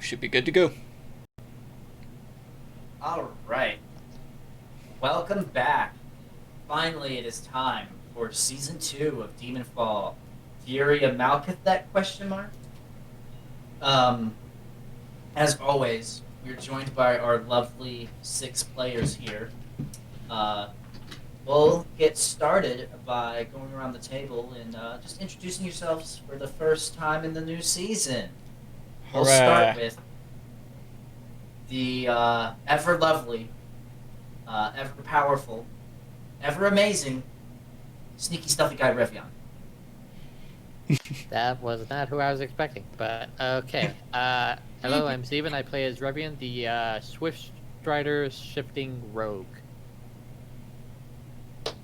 should be good to go. All right. Welcome back. Finally, it is time for season 2 of Demonfall. Fury of Malkuth? Question mark. Um, as always, we're joined by our lovely 6 players here. Uh, we'll get started by going around the table and just introducing yourselves for the first time in the new season. We'll start Hooray! with the ever lovely, ever powerful, ever amazing, sneaky stuffy guy Revion. That was not who I was expecting, but okay. Hello, I'm Steven. I play as Revian, the Swift Strider Shifting Rogue.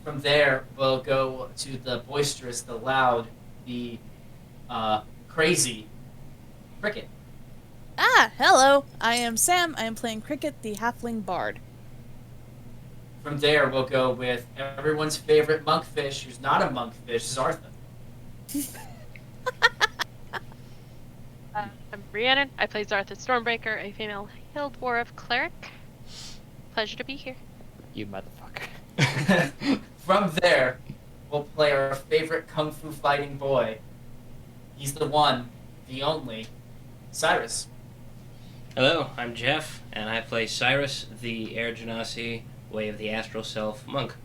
From there, we'll go to the boisterous, the loud, the crazy Cricket. Hello. I am Sam. I am playing Cricket, the Halfling Bard. From there, we'll go with everyone's favorite monkfish, who's not a monkfish, Zartha. I'm Rhiannon. I play Zartha Stormbreaker, a female hill dwarf cleric. Pleasure to be here. You motherfucker. From there, we'll play our favorite kung fu fighting boy. He's the one, the only, Cyrus. Hello, I'm Jeff, and I play Cyrus, the Air Genasi, Way of the Astral Self monk.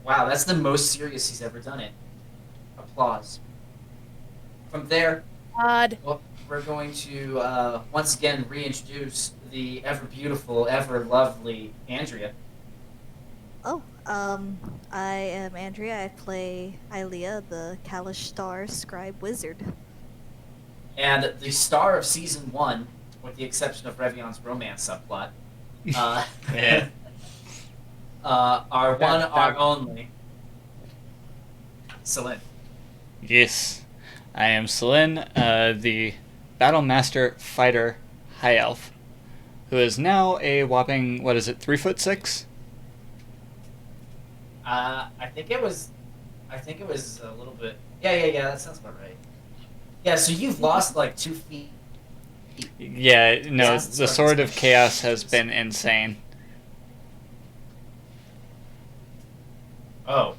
Wow, that's the most serious he's ever done it. Applause. From there, Odd. we're going to once again reintroduce the ever beautiful, ever lovely Andrea. I am Andrea. I play Ilea, the Kalish Star Scribe Wizard. And the star of season 1, with the exception of Revion's romance subplot, Yeah. our one, our only, Celine. Yes, I am Selin, the Battlemaster Fighter High Elf, who is now a whopping, 3'6"? I think it was a little bit. Yeah. That sounds about right. Yeah, so you've lost like 2 feet. Yeah, no, Yeah, the Sword of Chaos has been insane. Oh,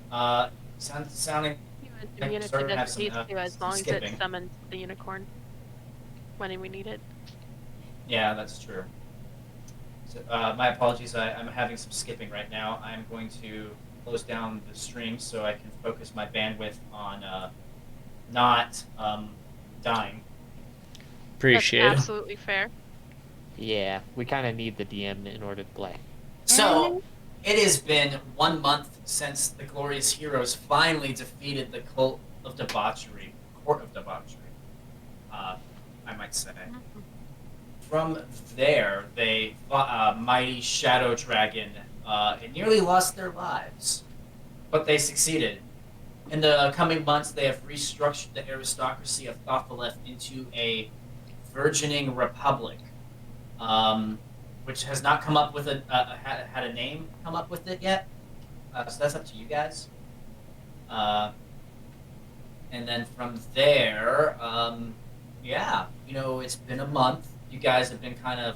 sounding. You Like, immunity sort of to have some, disease too, as some long as skipping. it summons the unicorn when we need it. Yeah, that's true. So, my apologies. I'm having some skipping right now. I'm going to close down the stream so I can focus my bandwidth on not dying. Appreciate That's it. absolutely fair. Yeah, we kind of need the DM in order to play. So, it has been 1 month since the glorious heroes finally defeated the cult of debauchery, court of debauchery, I might say. From there, they fought a mighty shadow dragon and nearly lost their lives, but they succeeded. In the coming months, they have restructured the aristocracy of Thophaleth into a burgeoning republic, which has not come up with had a name come up with it yet. So that's up to you guys. And then from there, yeah, it's been a month. You guys have been kind of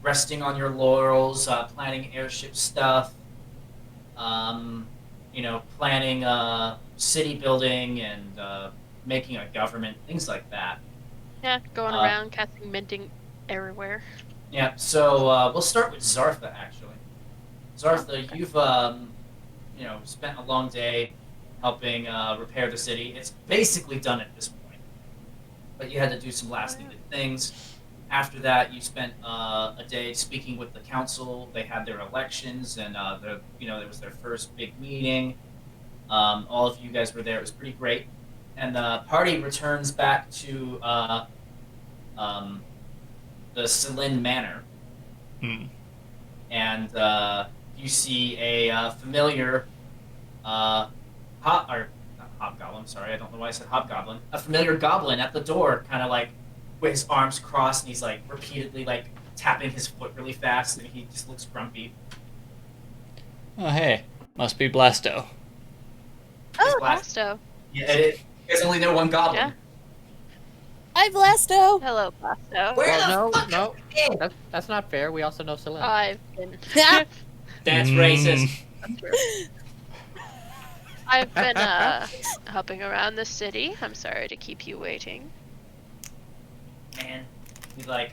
resting on your laurels, planning airship stuff, planning city building and making a government, things like that. Yeah, going around casting minting everywhere. Yeah, so we'll start with Zartha, actually. Zartha, you've spent a long day helping repair the city. It's basically done at this point, but you had to do some last needed things. After that, you spent a day speaking with the council. They had their elections, and it was their first big meeting. All of you guys were there. It was pretty great. And the party returns back to the Selin Manor. And you see a familiar not hobgoblin. Sorry, I don't know why I said hobgoblin. A familiar goblin at the door, kind of like with his arms crossed, and he's like repeatedly like tapping his foot really fast, and he just looks grumpy. Oh, hey, must be Blasto. Oh, Blast- Blasto. Yeah, you guys only know one goblin. Hi, Blasto. Hello, Blasto. Where Well, the fuck no, have you been? that's not fair. We also know Celine. I've been. Yeah. That's racist. That's true. I've been hopping around the city. I'm sorry to keep you waiting. Man, we like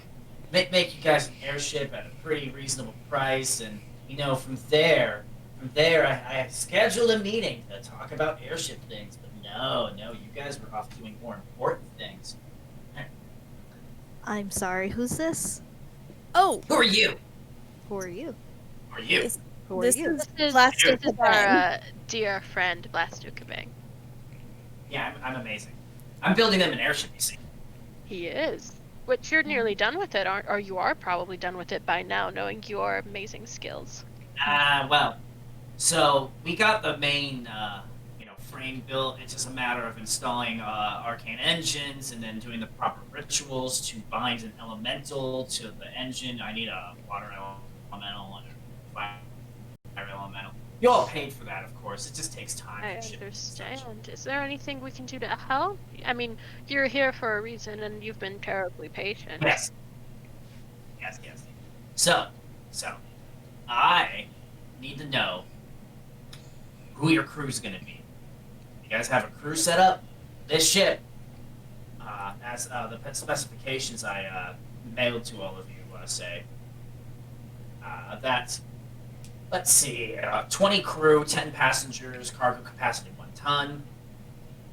make you guys an airship at a pretty reasonable price, and from there, I scheduled a meeting to talk about airship things. But no, you guys were off doing more important things. I'm sorry, who's this? Oh, Who are you? Who are you? Who are you? This- Who are this you? is This Blasto is Kabang. our dear friend Blasto Kabang. Yeah, I'm amazing. I'm building them an airship. You see. He is. Which you're nearly done with it, or you are probably done with it by now, knowing your amazing skills. Well, so we got the main, frame built. It's just a matter of installing arcane engines and then doing the proper rituals to bind an elemental to the engine. I need a water elemental and a fire elemental. You all paid for that, of course. It just takes time. I for shipping and such. understand. Is there anything we can do to help? I mean, you're here for a reason, and you've been terribly patient. Yes. So, I need to know who your crew's gonna be. You guys have a crew set up? This ship, as the specifications I mailed to all of you say, that, let's see, 20 crew, 10 passengers, cargo capacity 1 ton,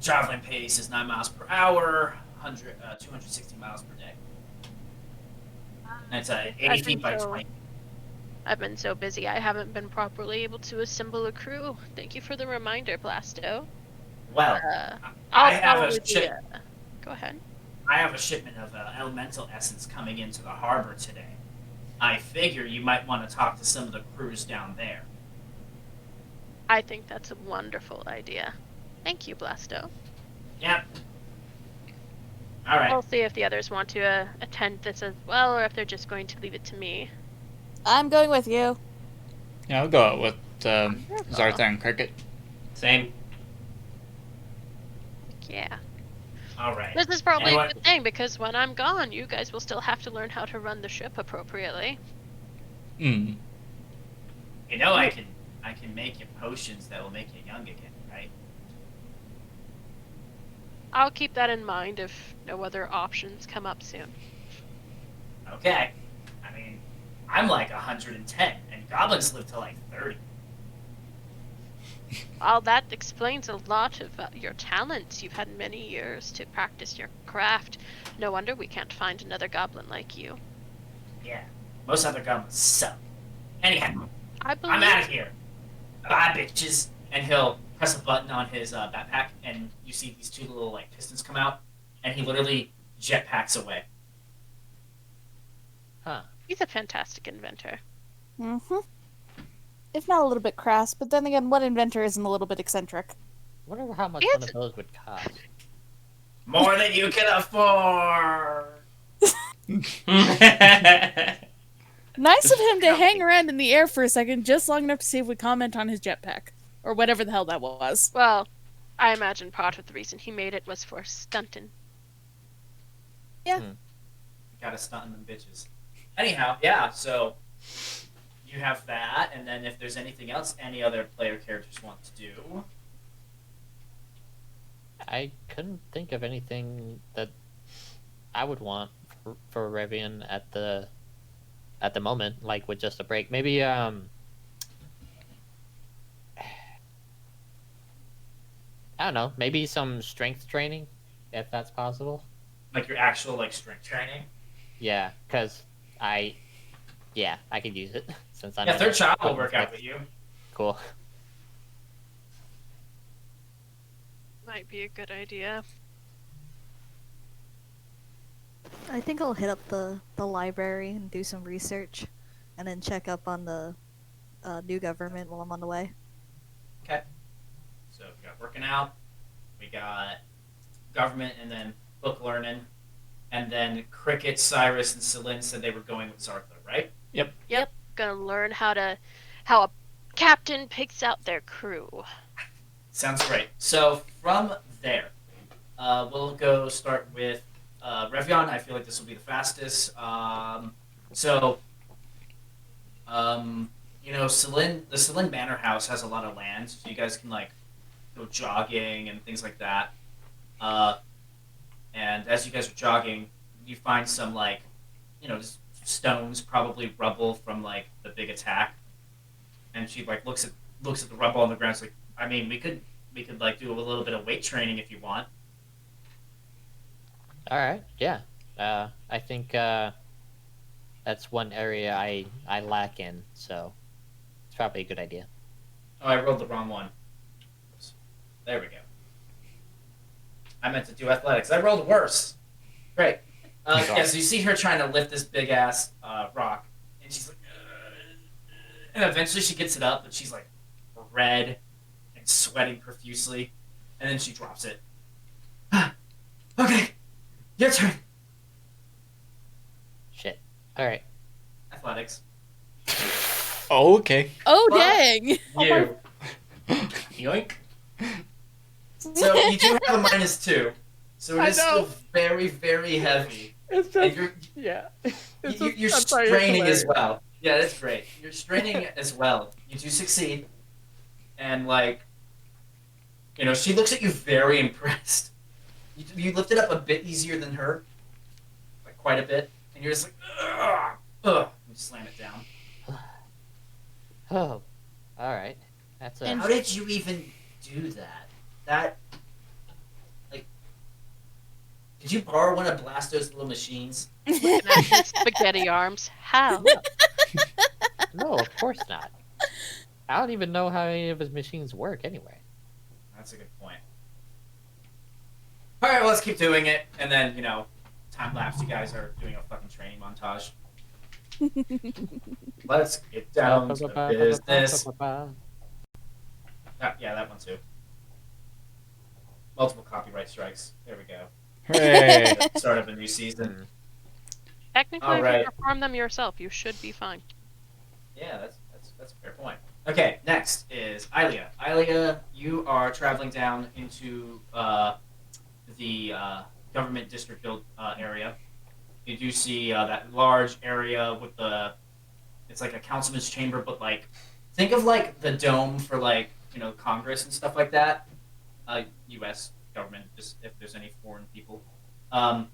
traveling pace is 9 miles per hour, 260 miles per day. That's 80 feet by 20. I've been so busy, I haven't been properly able to assemble a crew. Thank you for the reminder, Blasto. Well, I'll I have probably a be, ship. Go ahead. I have a shipment of elemental essence coming into the harbor today. I figure you might want to talk to some of the crews down there. I think that's a wonderful idea. Thank you, Blasto. Yep. All right. I'll see if the others want to attend this as well, or if they're just going to leave it to me. I'm going with you. Yeah, I'll go with Zartha and Cricket. Same. Yeah. All right. This is probably Anyone- a good thing, because when I'm gone, you guys will still have to learn how to run the ship appropriately. Hmm. I can make you potions that will make you young again, right? I'll keep that in mind if no other options come up soon. Okay. I mean, I'm like 110, and goblins live to like 30. Well, that explains a lot of your talents. You've had many years to practice your craft. No wonder we can't find another goblin like you. Yeah. Most other goblins suck. Anyhow, I believe. I'm out of here. Bye, bitches. And he'll press a button on his backpack, and you see these 2 little pistons come out, and he literally jetpacks away. Huh. He's a fantastic inventor. Mm-hmm. If not a little bit crass, but then again, what inventor isn't a little bit eccentric? Wonder how much It's- one of those would cost. More than you can afford. Nice of him to hang around in the air for a second, just long enough to see if we comment on his jetpack. Or whatever the hell that was. Well, I imagine part of the reason he made it was for stunting. Gotta stun them bitches. Anyhow, yeah, so you have that, and then if there's anything else any other player characters want to do. I couldn't think of anything that I would want for Revian at the moment, like with just a break. Maybe I don't know, maybe some strength training, if that's possible. Like your actual strength training. Yeah, because I could use it since I'm Yeah, in third a child will fucking work out fix. with you. Cool. Might be a good idea. I think I'll hit up the library and do some research, and then check up on the new government while I'm on the way. Okay. So we got working out, we got government, and then book learning, and then Cricket, Cyrus, and Celine said they were going with Zartha, right? Yep. Gonna learn how a captain picks out their crew. Sounds great. So from there, we'll go start with Revion, I feel like this will be the fastest. So, the Celine Manor House has a lot of land, so you guys can like go jogging and things like that. Uh, and as you guys are jogging, you find some like, just stones, probably rubble from like the big attack. And she like looks at the rubble on the ground. It's like, I mean, we could like do a little bit of weight training if you want. All right, yeah. I think that's one area I lack in, so it's probably a good idea. Oh, I rolled the wrong one. Oops. There we go. I meant to do athletics. I rolled worse. Great. Yeah, so you see her trying to lift this big ass rock, and she's like, and eventually she gets it up, but she's like red and sweating profusely, and then she drops it. Okay, your turn. Shit. All right. Athletics. Oh, okay. Oh, But dang. You. Yoink. So you do have a -2, so it is still very, very heavy. It's And just, you're yeah. It's you're I'm sorry, it's straining as hilarious. well. Yeah, that's great. You're straining as well. You do succeed, and like, she looks at you very impressed. You lifted up a bit easier than her, like quite a bit, and you're just like, ugh, ugh. You slam it down. Oh, all right. That's a. And- How did you even do that? That, like, did you borrow one of Blasto's little machines? Looking at his spaghetti arms. How? No, of course not. I don't even know how any of his machines work anyway. That's a good point. All right, well, let's keep doing it, and then time lapse. You guys are doing a fucking training montage. Let's get down to business. Yeah, that one too. Multiple copyright strikes. There we go. Hooray. Start of a new season. Technically, if Alright. you perform them yourself, you should be fine. Yeah, that's a fair point. Okay, next is Ilia. Ilia, you are traveling down into the government district build area. You do see that large area with it's like a councilman's chamber, but like, think of like the dome for like, Congress and stuff like that. U.S. government, just if there's any foreign people. And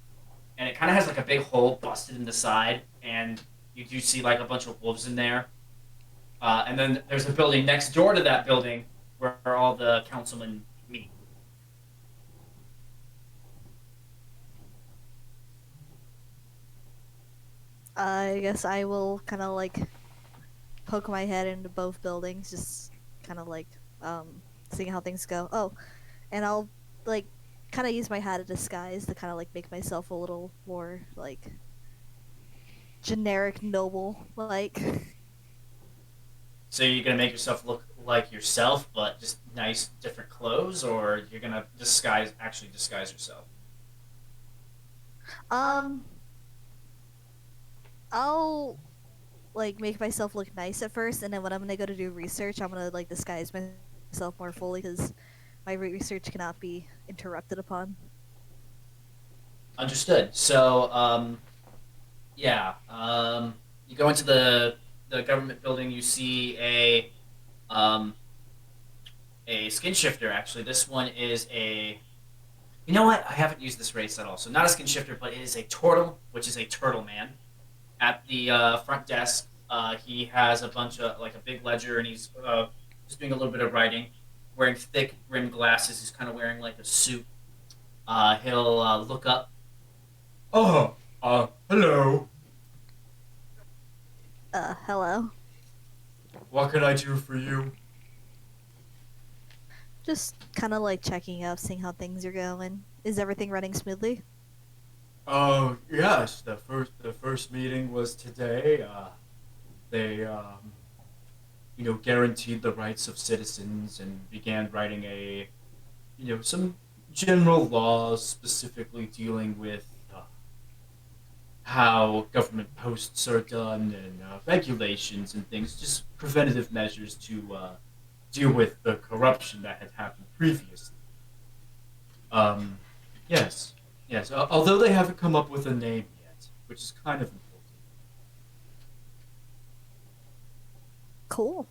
it kind of has like a big hole busted in the side, and you do see like a bunch of wolves in there. And then there's a building next door to that building where all the councilmen meet. I guess I will kind of like poke my head into both buildings, just kind of like seeing how things go. Oh, and I'll like kind of use my hat of disguise to kind of like make myself a little more like generic noble like. So you're gonna make yourself look like yourself, but just nice, different clothes, or you're gonna actually disguise yourself? I'll like make myself look nice at first, and then when I'm gonna go to do research, I'm gonna like disguise myself more fully because my research cannot be interrupted upon. Understood. So, you go into the government building. You see a skin shifter. Actually, this one is a. You know what? I haven't used this race at all. So not a skin shifter, but it is a turtle, which is a turtle man. At the front desk, he has a bunch of like a big ledger, and he's just doing a little bit of writing. Wearing thick rimmed glasses. He's kind of wearing like a suit. He'll look up. Oh, hello. Hello. What can I do for you? Just kind of like checking up, seeing how things are going. Is everything running smoothly? Oh, yes. The first meeting was today. They guaranteed the rights of citizens and began writing some general laws specifically dealing with how government posts are done and regulations and things, just preventative measures to deal with the corruption that had happened previously. Yes. Yes, although they haven't come up with a name yet, which is kind of important. Cool.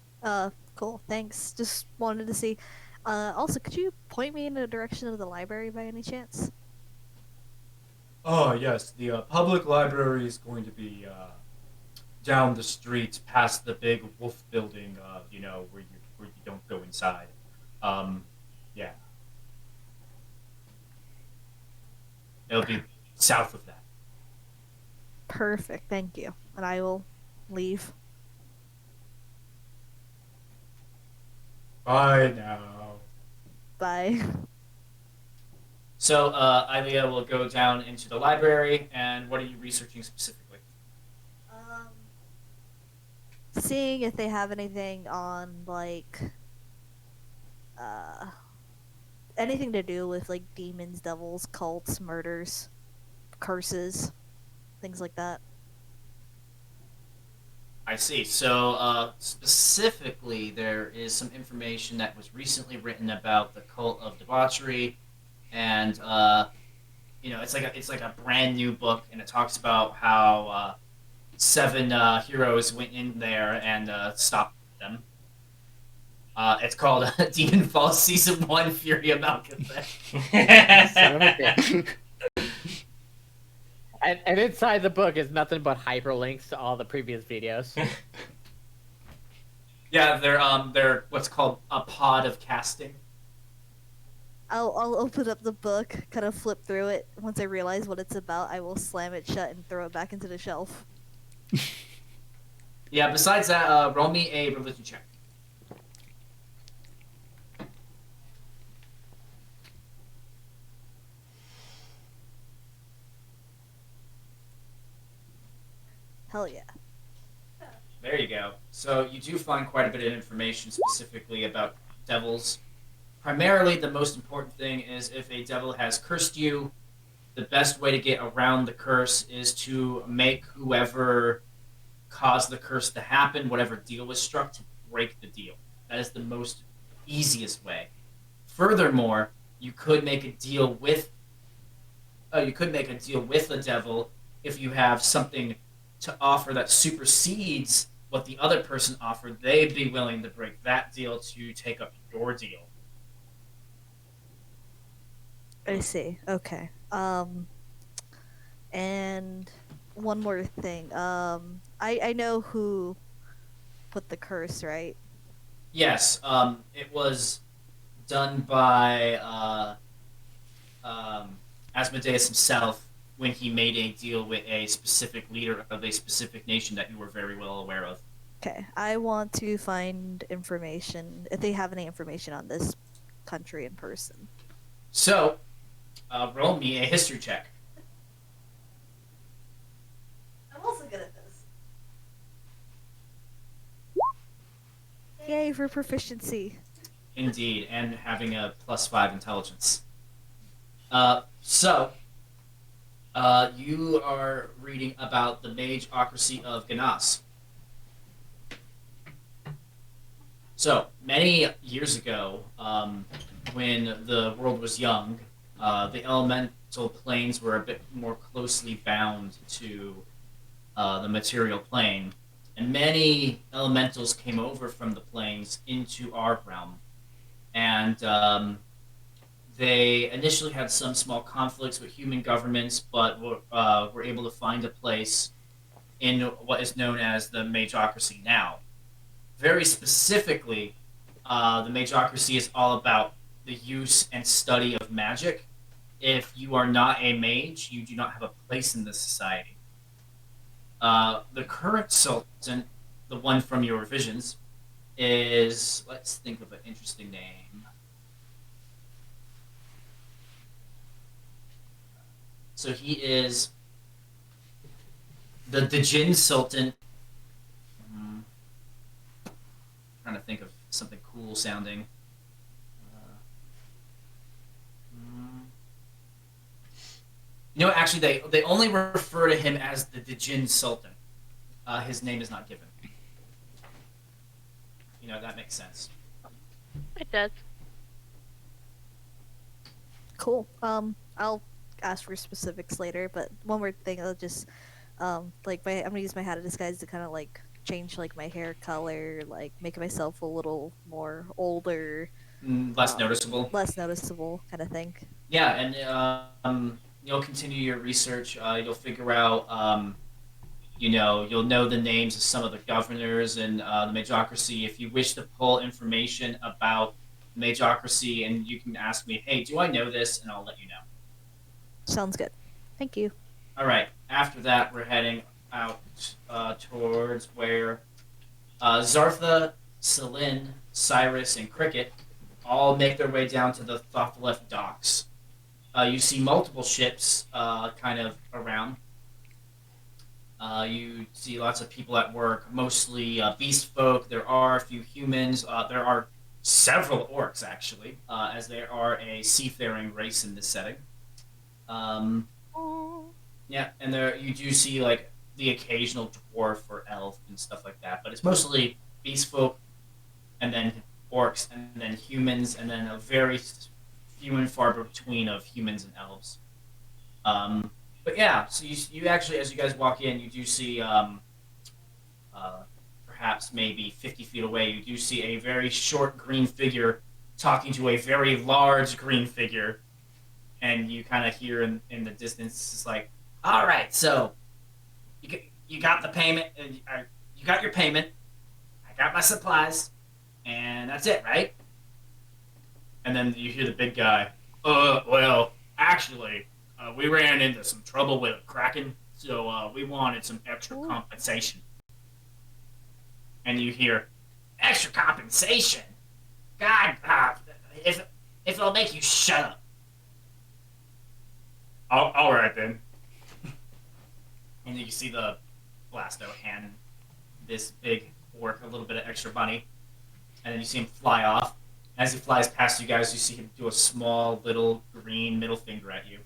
Cool. Thanks. Just wanted to see. Also, could you point me in the direction of the library by any chance? Oh, yes, the public library is going to be down the street past the big wolf building, where you don't go inside. Um, yeah, it'll be south of that. Perfect. Thank you. And I will leave. Bye now. Bye. So, Ilea will go down into the library, and what are you researching specifically? Um, seeing if they have anything on like uh anything to do with like demons, devils, cults, murders, curses, things like that. I see. So, specifically, there is some information that was recently written about the cult of debauchery, and it's like a brand new book, and it talks about how seven heroes went in there and stopped them. It's called Demonfall Season 1 Fury of Malkuth. Son of a bitch. And inside the book is nothing but hyperlinks to all the previous videos. Yeah, they're what's called a pod of casting. I'll open up the book, kind of flip through it. Once I realize what it's about, I will slam it shut and throw it back into the shelf. Yeah. Besides that, roll me a religion check. Hell yeah. There you go. So you do find quite a bit of information specifically about devils. Primarily, the most important thing is if a devil has cursed you, the best way to get around the curse is to make whoever caused the curse to happen, whatever deal was struck, to break the deal. That is the most easiest way. Furthermore, you could make a deal with the devil if you have something to offer that supersedes what the other person offered. They'd be willing to break that deal to take up your deal. I see. Okay. And one more thing. I know who put the curse, right? Yes, it was done by Asmodeus himself when he made a deal with a specific leader of a specific nation that you were very well aware of. Okay. I want to find information, if they have any information on this country in person. So, roll me a history check. I'm also good at this. Yay for proficiency. Indeed, and having a +5 intelligence. So, you are reading about the mageocracy of Ganas. So, many years ago, when the world was young, the elemental planes were a bit more closely bound to the material plane, and many elementals came over from the planes into our realm. And they initially had some small conflicts with human governments, but were able to find a place in what is known as the mageocracy now. Very specifically, the mageocracy is all about the use and study of magic. If you are not a mage, you do not have a place in this society. The current sultan, the one from your visions, is, let's think of an interesting name. So he is the Djinn Sultan. Trying to think of something cool sounding. Actually, they only refer to him as the Djinn Sultan. His name is not given. That makes sense. It does. Cool. I ask for specifics later. But one more thing, I'll just like I'm gonna use my hat of disguise to kind of like change like my hair color, like make myself a little more older, Less noticeable. less noticeable kind of thing. Yeah, and you'll continue your research. You'll figure out, you'll know the names of some of the governors and the Majocracy. If you wish to pull information about the Majocracy, and you can ask me, hey, do I know this? And I'll let you know. Sounds good. Thank you. All right. After that, we're heading out towards where Zartha, Celine, Cyrus, and Cricket all make their way down to the Thothlef docks. You see multiple ships kind of around. You see lots of people at work, mostly beast folk. There are a few humans. There are several orcs, actually, as they are a seafaring race in this setting. Yeah, and there you do see like the occasional dwarf or elf and stuff like that, but it's mostly beast folk, and then orcs, and then humans, and then a very few and far between of humans and elves. But yeah, so you actually, as you guys walk in, you do see perhaps maybe 50 feet away, you do see a very short green figure talking to a very large green figure, and you kind of hear in the distance, it's like, all right, so you got the payment, you got your payment, I got my supplies, and that's it, right? And then you hear the big guy, well, actually, we ran into some trouble with a kraken, so we wanted some extra compensation. And you hear, extra compensation? God, if it'll make you shut up. All right, then. And you see the Blasto hand this big orc a little bit of extra money. And then you see him fly off. As he flies past you guys, you see him do a small little green middle finger at you.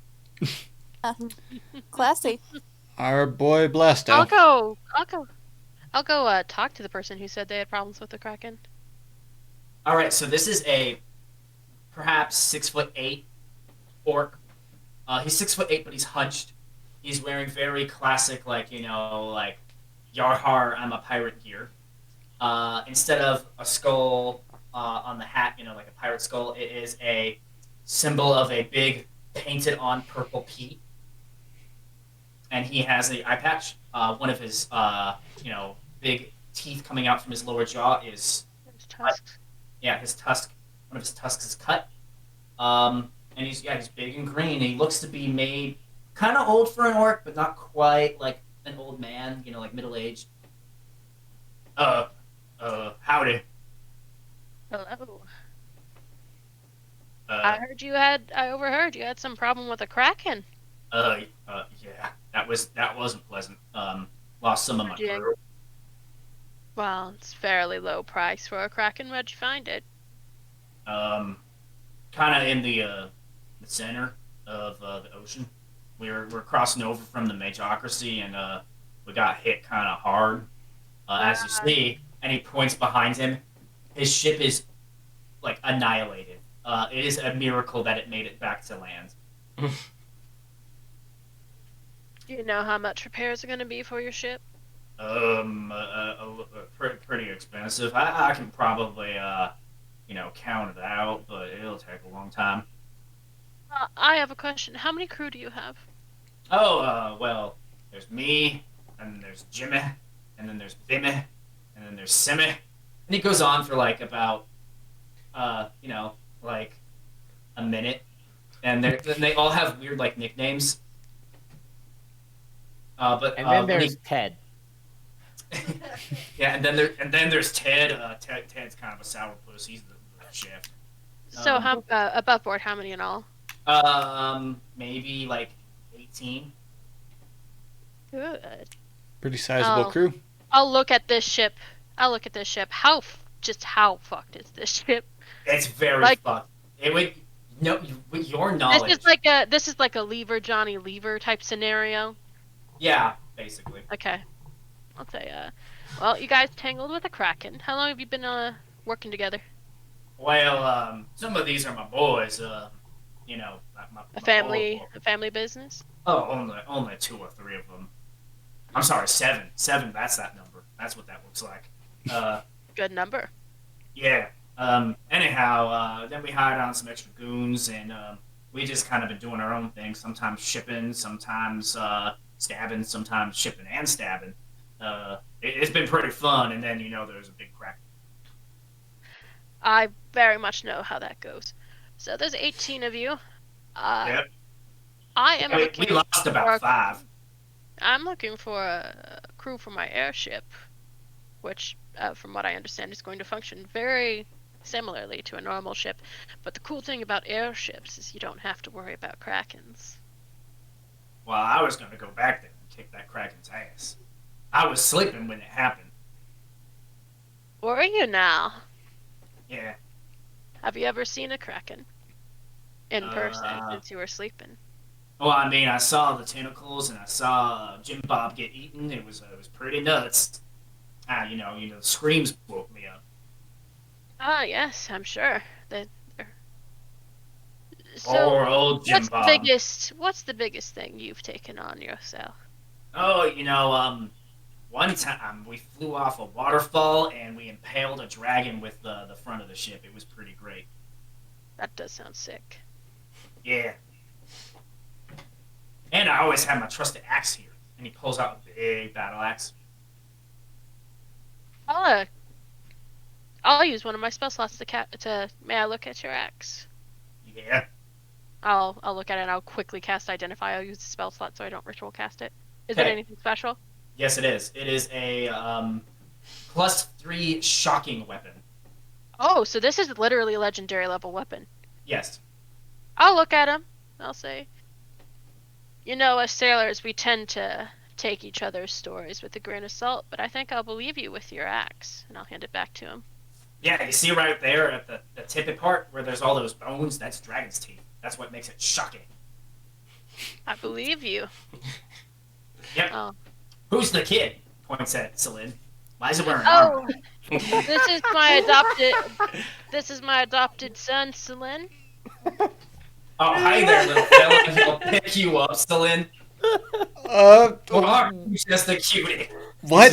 Classy. Our boy Blasto. I'll go talk to the person who said they had problems with the Kraken. All right, so this is a perhaps 6'8" orc. He's 6'8", but he's hunched. He's wearing very classic, like Yarhar, I'm a pirate gear. Instead of a skull on the hat, like a pirate skull, it is a symbol of a big painted on purple P. And he has an eye patch. One of his, big teeth coming out from his lower jaw is His tusks. yeah, his tusk. One of his tusks is cut. And he's big and green. And he looks to be made kind of old for an orc, but not quite like an old man. Like middle aged. Howdy. Hello. I overheard you had some problem with a Kraken. Yeah, that wasn't pleasant. Lost some of my Jing. crew. Well, it's fairly low price for a Kraken. Where'd you find it? Kind of in the center of the ocean. We're crossing over from the Majocracy, and we got hit kind of hard. As you see, and he points behind him. His ship is like annihilated. It is a miracle that it made it back to land. Do you know how much repairs are going to be for your ship? Pretty expensive. I can probably count it out, but it'll take a long time. I have a question. How many crew do you have? Well, there's me, and then there's Jimmy, and then there's Vimy, and then there's Simmy. And he goes on for like about, like a minute. And they all have weird like nicknames. And then there's Ted. Yeah, and then there's Ted. Ted's kind of a sourpuss. He's the chef. So how above board? How many in all? Maybe like 18. Good. Pretty sizable crew. I'll look at this ship. How fucked is this ship? It's very fucked. It would with your knowledge. This is like a Lever Johnny Lever type scenario. Yeah, basically. Okay. I'll say, well, you guys tangled with a Kraken. How long have you been working together? Well, some of these are my boys. you know, A family business. Oh, only 2 or 3 of them. I'm sorry, 7. 7. That's that number. That's what that looks like. Good number. Yeah. Anyhow, then we hired on some extra goons, and we just kind of been doing our own thing. Sometimes shipping, sometimes stabbing, sometimes shipping and stabbing. It's been pretty fun. And then there's a big crack. I very much know how that goes. So there's 18 of you. Yep. I am looking. We lost about 5. I'm looking for a crew for my airship, which, from what I understand, is going to function very similarly to a normal ship. But the cool thing about airships is you don't have to worry about krakens. Well, I was going to go back there and kick that kraken's ass. I was sleeping when it happened. Were you now? Yeah. Have you ever seen a kraken in person since you were sleeping? Well, I mean, I saw the tentacles and I saw Jim Bob get eaten. It was pretty nuts. The screams woke me up. Ah, yes, I'm sure. Poor old Jim Bob. What's the biggest thing you've taken on yourself? Oh, one time we flew off a waterfall and we impaled a dragon with the front of the ship. It was pretty great. That does sound sick. Yeah. And I always have my trusted axe here. And he pulls out a big battle axe. I'll use one of my spell slots to. May I look at your axe? Yeah. I'll look at it and I'll quickly cast Identify. I'll use the spell slot so I don't ritual cast it. Is it anything special? Yes, it is. It is a +3 shocking weapon. Oh, so this is literally a legendary level weapon. Yes. I'll look at him. I'll say, as sailors, we tend to take each other's stories with a grain of salt, but I think I'll believe you with your axe, and I'll hand it back to him. Yeah, you see right there at the tippet part where there's all those bones? That's dragon's teeth. That's what makes it shocking. I believe you. Yep. Oh. Who's the kid? Points at Celine. Why is it wearing armor? armor? This is my adopted son, Celine. Oh, hi there, little fella. He'll pick you up, Celine. Just a cutie. What?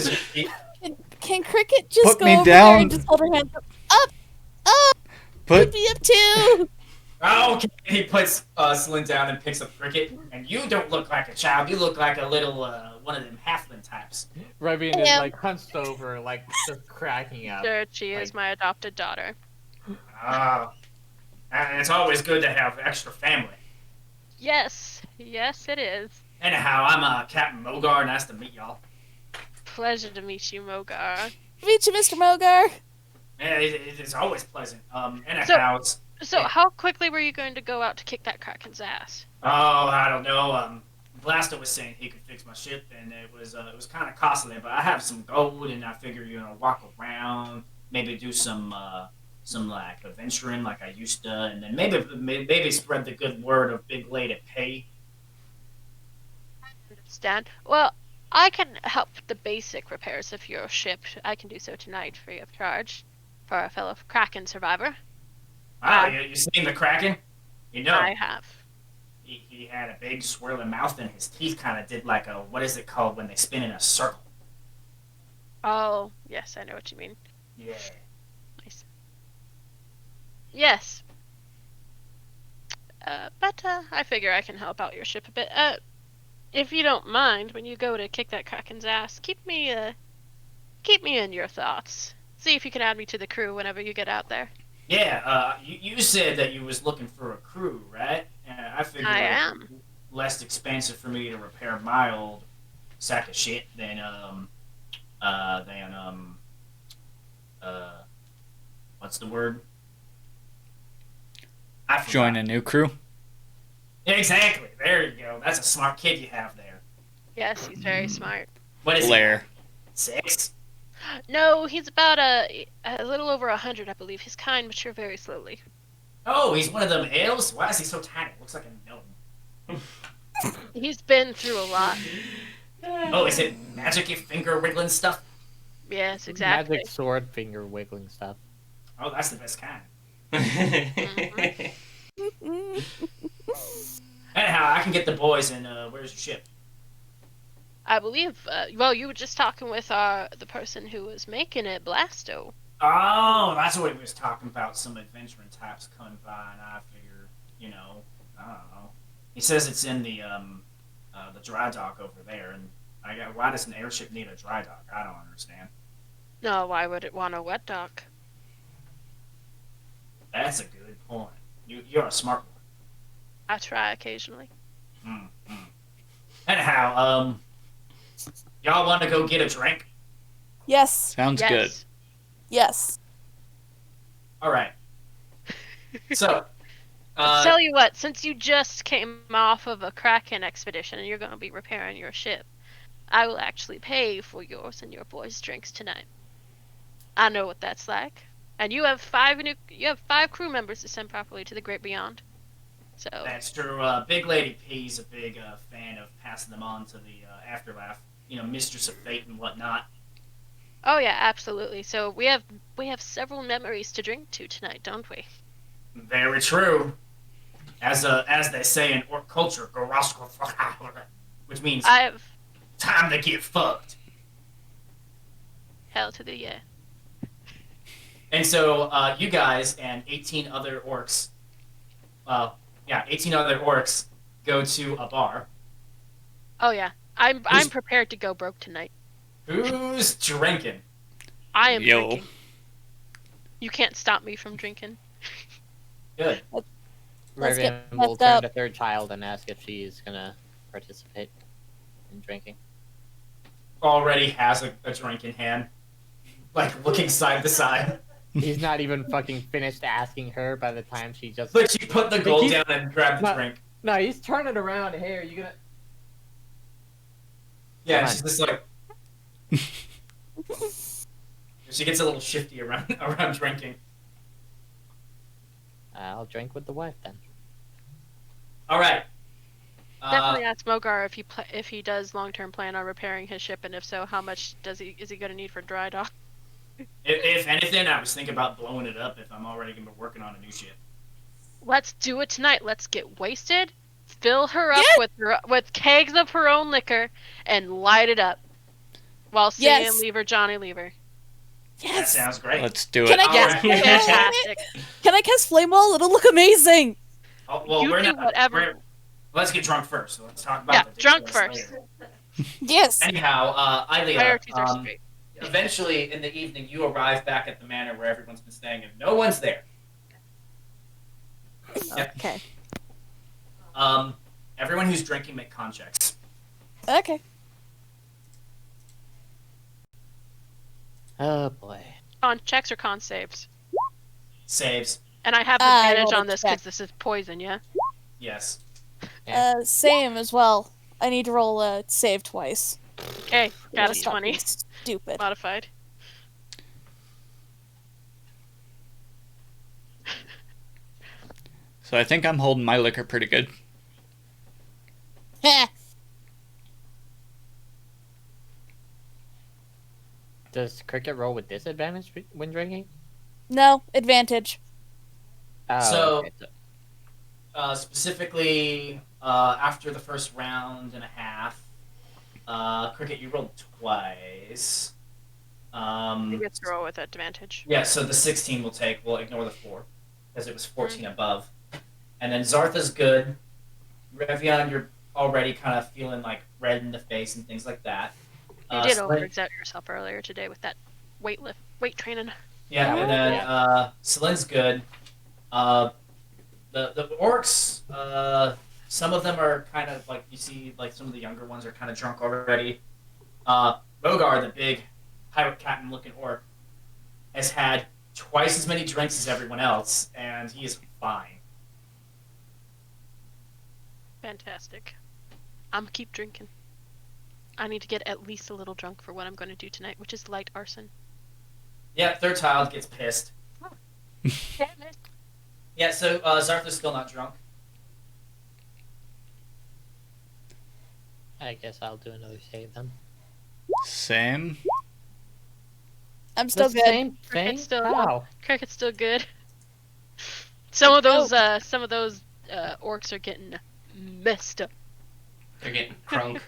Can Cricket just Put go me over down. there and just hold her hands up? Put me up too. Oh, okay. He puts Celine down and picks up Cricket. And you don't look like a child. You look like a little one of them halfling types. Revian is hunched over, just cracking up. Sure, she is my adopted daughter. Oh. And it's always good to have extra family. Yes, it is. Anyhow, I'm Captain Mogar. Nice to meet y'all. Pleasure to meet you, Mogar. Meet you, Mr. Mogar. Yeah, it's always pleasant. Anyhow, So how quickly were you going to go out to kick that kraken's ass? Oh, I don't know. Blaster was saying he could fix my ship, and it was kind of costly. But I have some gold, and I figure walk around, maybe do some adventuring like I used to, and then maybe spread the good word of big lady pay. Understand. Well, I can help the basic repairs of your ship. I can do so tonight free of charge for a fellow Kraken survivor. Wow, you seen the Kraken? I have. He had a big swirling mouth, and his teeth kind of did like a, what is it called when they spin in a circle? Oh, yes, I know what you mean. Yeah. Nice. Yes. But I figure I can help out your ship a bit. If you don't mind, when you go to kick that Kraken's ass, keep me in your thoughts. See if you can add me to the crew whenever you get out there. Yeah, you said that you was looking for a crew, right? I figured I am. Less expensive for me to repair my old sack of shit than what's the word? I forgot. Join a new crew. Exactly. There you go. That's a smart kid you have there. Yes, he's very smart. What is Blair. he? 6? No, he's about a little over 100, I believe. He's kind, mature very slowly. Oh, he's one of them elves? Why is he so tiny? Looks like a gnome. He's been through a lot. Oh, is it magic-y finger wiggling stuff? Yes, exactly. Magic sword finger wiggling stuff. Oh, that's the best kind. Mm-hmm. Anyhow, I can get the boys, and where's your ship? I believe. Well, you were just talking with the person who was making it, Blasto. Oh, that's what he was talking about. Some adventuring types coming by, and I figure, I don't know. He says it's in the dry dock over there, and why does an airship need a dry dock? I don't understand. No, why would it want a wet dock? That's a good point. You're a smart one. I try occasionally. Anyhow, y'all want to go get a drink? Yes. Sounds Yes. good. Yes. All right. So, Tell you what, since you just came off of a Kraken expedition and you're going to be repairing your ship, I will actually pay for yours and your boys' drinks tonight. I know what that's like. And you have five crew members to send properly to the Great Beyond. So that's true. Big Lady P's a big fan of passing them on to the afterlife. Mistress of Fate and whatnot. oh yeah, absolutely. So we have several memories to drink to tonight, don't we? Very true. As they say in orc culture, which means time to get fucked. Hell to the yeah. And so you guys and 18 other orcs, 18 other orcs go to a bar. Oh yeah, I'm prepared to go broke tonight. Who's drinking? I am Yo. drinking. You can't stop me from drinking. Good. Let's Rivian get will messed turn up. to third child and ask if she's gonna participate in drinking. Already has a drink in hand, like looking side to side. He's not even fucking finished asking her by the time she just. But she put the gold He's- down and grabbed the No. drink. No, he's turning around. Hey, are you gonna? Yeah, Come she's just like. She gets a little shifty around drinking. I'll drink with the wife then. All right. Definitely ask Mogar if he does long-term plan on repairing his ship, and if so, how much is he going to need for dry dock? If anything, I was thinking about blowing it up if I'm already gonna be working on a new ship. Let's do it tonight. Let's get wasted, fill her up with kegs of her own liquor, and light it up. While Sam Yes. leave her, Johnny leave her. That Yes. sounds great. Let's do Can it. I guess? Alright. Flame Wall? Fantastic. Can I cast Flame Wall? It'll look amazing. Oh, well, You we're do not. whatever. Let's get drunk first. So let's talk about Yeah, the drunk details first. later. Yes. Anyhow, Ilea, Priorities are straight. eventually in the evening you arrive back at the manor where everyone's been staying and no one's there. Yep. Okay. Everyone who's drinking make con checks. Okay. Oh boy. Con checks or con saves? Saves. And I have I advantage rolled a on this check. because this is poison, yeah? Yes. Same as well. I need to roll a save twice. Okay, got a Stop 20. being Stupid. Modified. So I think I'm holding my liquor pretty good. Heh. Does Cricket roll with disadvantage when drinking? No, advantage. Oh, So- okay. Specifically, after the first round and a half, Cricket, you rolled twice. He gets to roll with advantage. Yeah, so the 16 we'll ignore the 4, because it was 14 above. And then Zartha's good. Revion, you're already kind of feeling like red in the face and things like that. You did Selene- overexert yourself earlier today with that weight training. Yeah, and then Yeah. Selene's good. The orcs, some of them are kind of like, you see, like some of the younger ones are kind of drunk already. Mogar, the big pirate captain looking orc, has had twice as many drinks as everyone else, and he is fine. Fantastic. I'm keep drinking. I need to get at least a little drunk for what I'm going to do tonight, which is light arson. Yeah, third child gets pissed. Damn it. Yeah, so Zartha's still not drunk. I guess I'll do another save then. Same. I'm still The good. Same thing. Cricket's still Wow. Cricket's still good. Some of those orcs are getting messed up. They're getting crunk.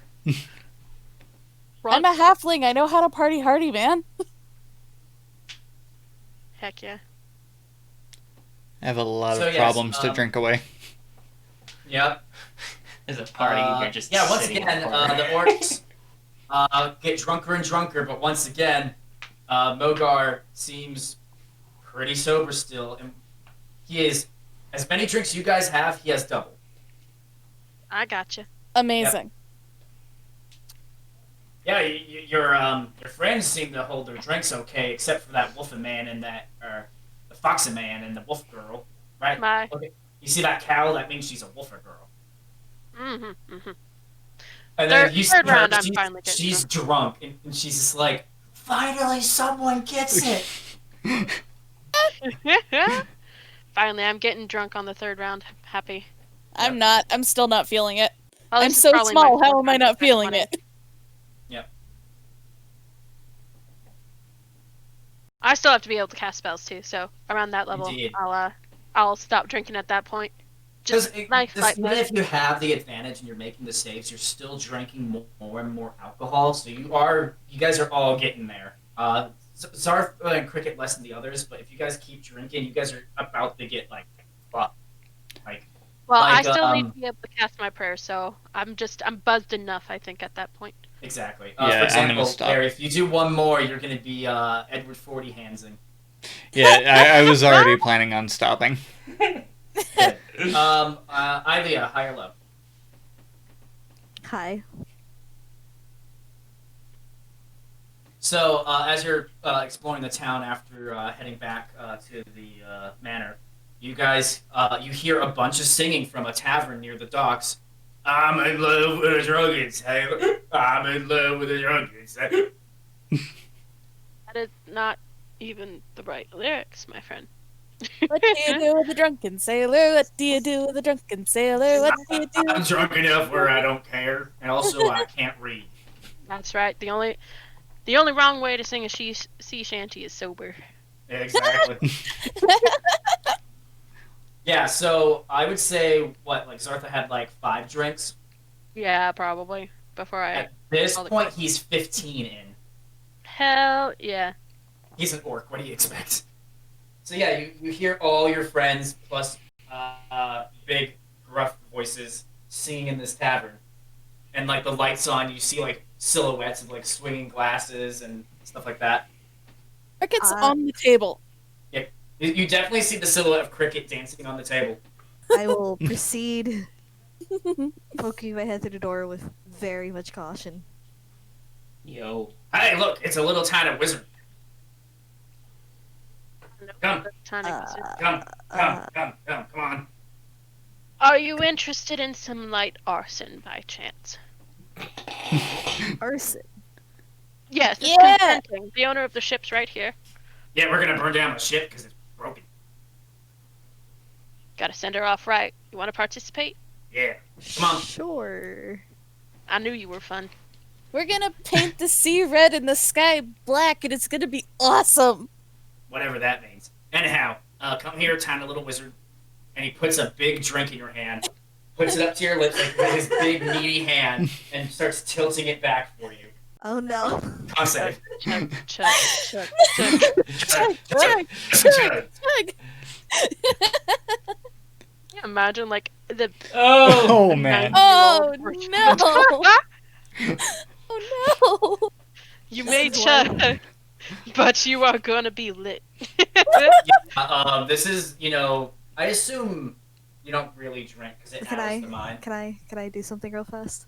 I'm a halfling. I know how to party hardy, man. Heck yeah. I have a lot So, of yes, problems to drink away. Yep. There's a party. You're just once sitting again, apart. the orcs get drunker and drunker, but once again, Mogar seems pretty sober still, and he is as many drinks you guys have. He has double. I gotcha. Amazing. Yeah, your friends seem to hold their drinks okay, except for that wolfen man and the foxen man and the wolf girl, right? Okay. You see that cow? That means she's a wolfer girl. Mm-hmm. And then you see Third her, round, I'm finally getting she's drunk, and she's just like, finally someone gets it. Finally, I'm getting drunk on the third round. Happy. I'm not. I'm still not feeling it. Well, I'm this is so probably my small. How fourth am I round not of feeling 20. it? Yep. I still have to be able to cast spells too, so around that level, Indeed. I'll stop drinking at that point. Just life, Even if you have the advantage and you're making the saves, you're still drinking more and more alcohol. So you guys are all getting there. Zarth and Cricket less than the others, but if you guys keep drinking, you guys are about to get fucked. Well, I still need to be able to cast my prayers, so I'm buzzed enough, I think, at that point. Exactly. Yeah, for example, I'm gonna stop. Larry, if you do one more, you're gonna be Edward 40 Hansing. Yeah, I was already planning on stopping. Good. Ivia, high or low? Hi. So, as you're exploring the town after heading back to the manor, you guys you hear a bunch of singing from a tavern near the docks. I'm in love with a drunken sailor. I'm in love with a drunken sailor. That is not even the right lyrics, my friend. What do you do with a drunken sailor? What do you do with a drunken sailor? What do you do? I'm drunk enough where I don't care, and also I can't read. That's right. The only wrong way to sing a sea shanty is sober. Exactly. Yeah, so I would say Zartha had 5 drinks. Yeah, probably. Before I. At this point, he's 15 in. Hell yeah. He's an orc. What do you expect? So yeah, you hear all your friends plus big gruff voices singing in this tavern, and the lights on. You see silhouettes of swinging glasses and stuff like that. Cricket's on the table. Yeah, you definitely see the silhouette of Cricket dancing on the table. I will proceed poking my head through the door with very much caution. Yo. Hey, look! It's a little tiny wizard. Come on. Are you interested in some light arson by chance? Arson. Yes, it's Yeah. consenting. The owner of the ship's right here. Yeah, we're gonna burn down the ship because it's broken. Gotta send her off right. You want to participate? Yeah. Come on. Sure. I knew you were fun. We're gonna paint the sea red and the sky black, and it's gonna be awesome. Whatever that means. Anyhow, come here, tiny little wizard. And he puts a big drink in your hand, puts it up to your lips with his big meaty hand, and starts tilting it back for you. Oh no. Con save. Chug. Chug, chug. Can you imagine, the... Oh man. Oh Version. no! Oh no! You may chug, but you are gonna be lit. This is, I assume you don't really drink because it has the mind. Can I do something real fast?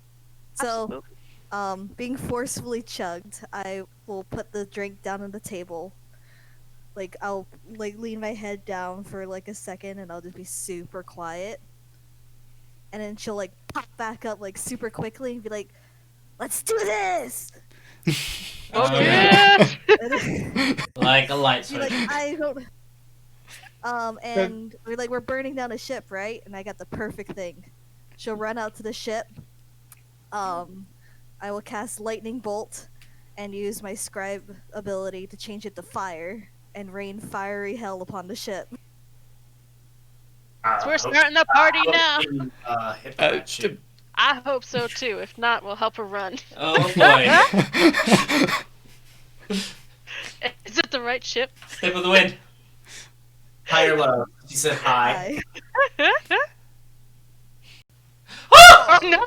So, being forcefully chugged, I will put the drink down on the table. I'll lean my head down for a second, and I'll just be super quiet. And then she'll pop back up super quickly and be like, "Let's do this!" Oh yeah! Like a light Be switch. I don't. And we're burning down a ship, right? And I got the perfect thing. She'll run out to the ship. I will cast lightning bolt, and use my scribe ability to change it to fire and rain fiery hell upon the ship. So we're starting the party now. Hit the rat ship. I hope so too. If not, we'll help her run. Oh boy. Is it the right ship? Step of the wind. High or low? She said high. Oh no!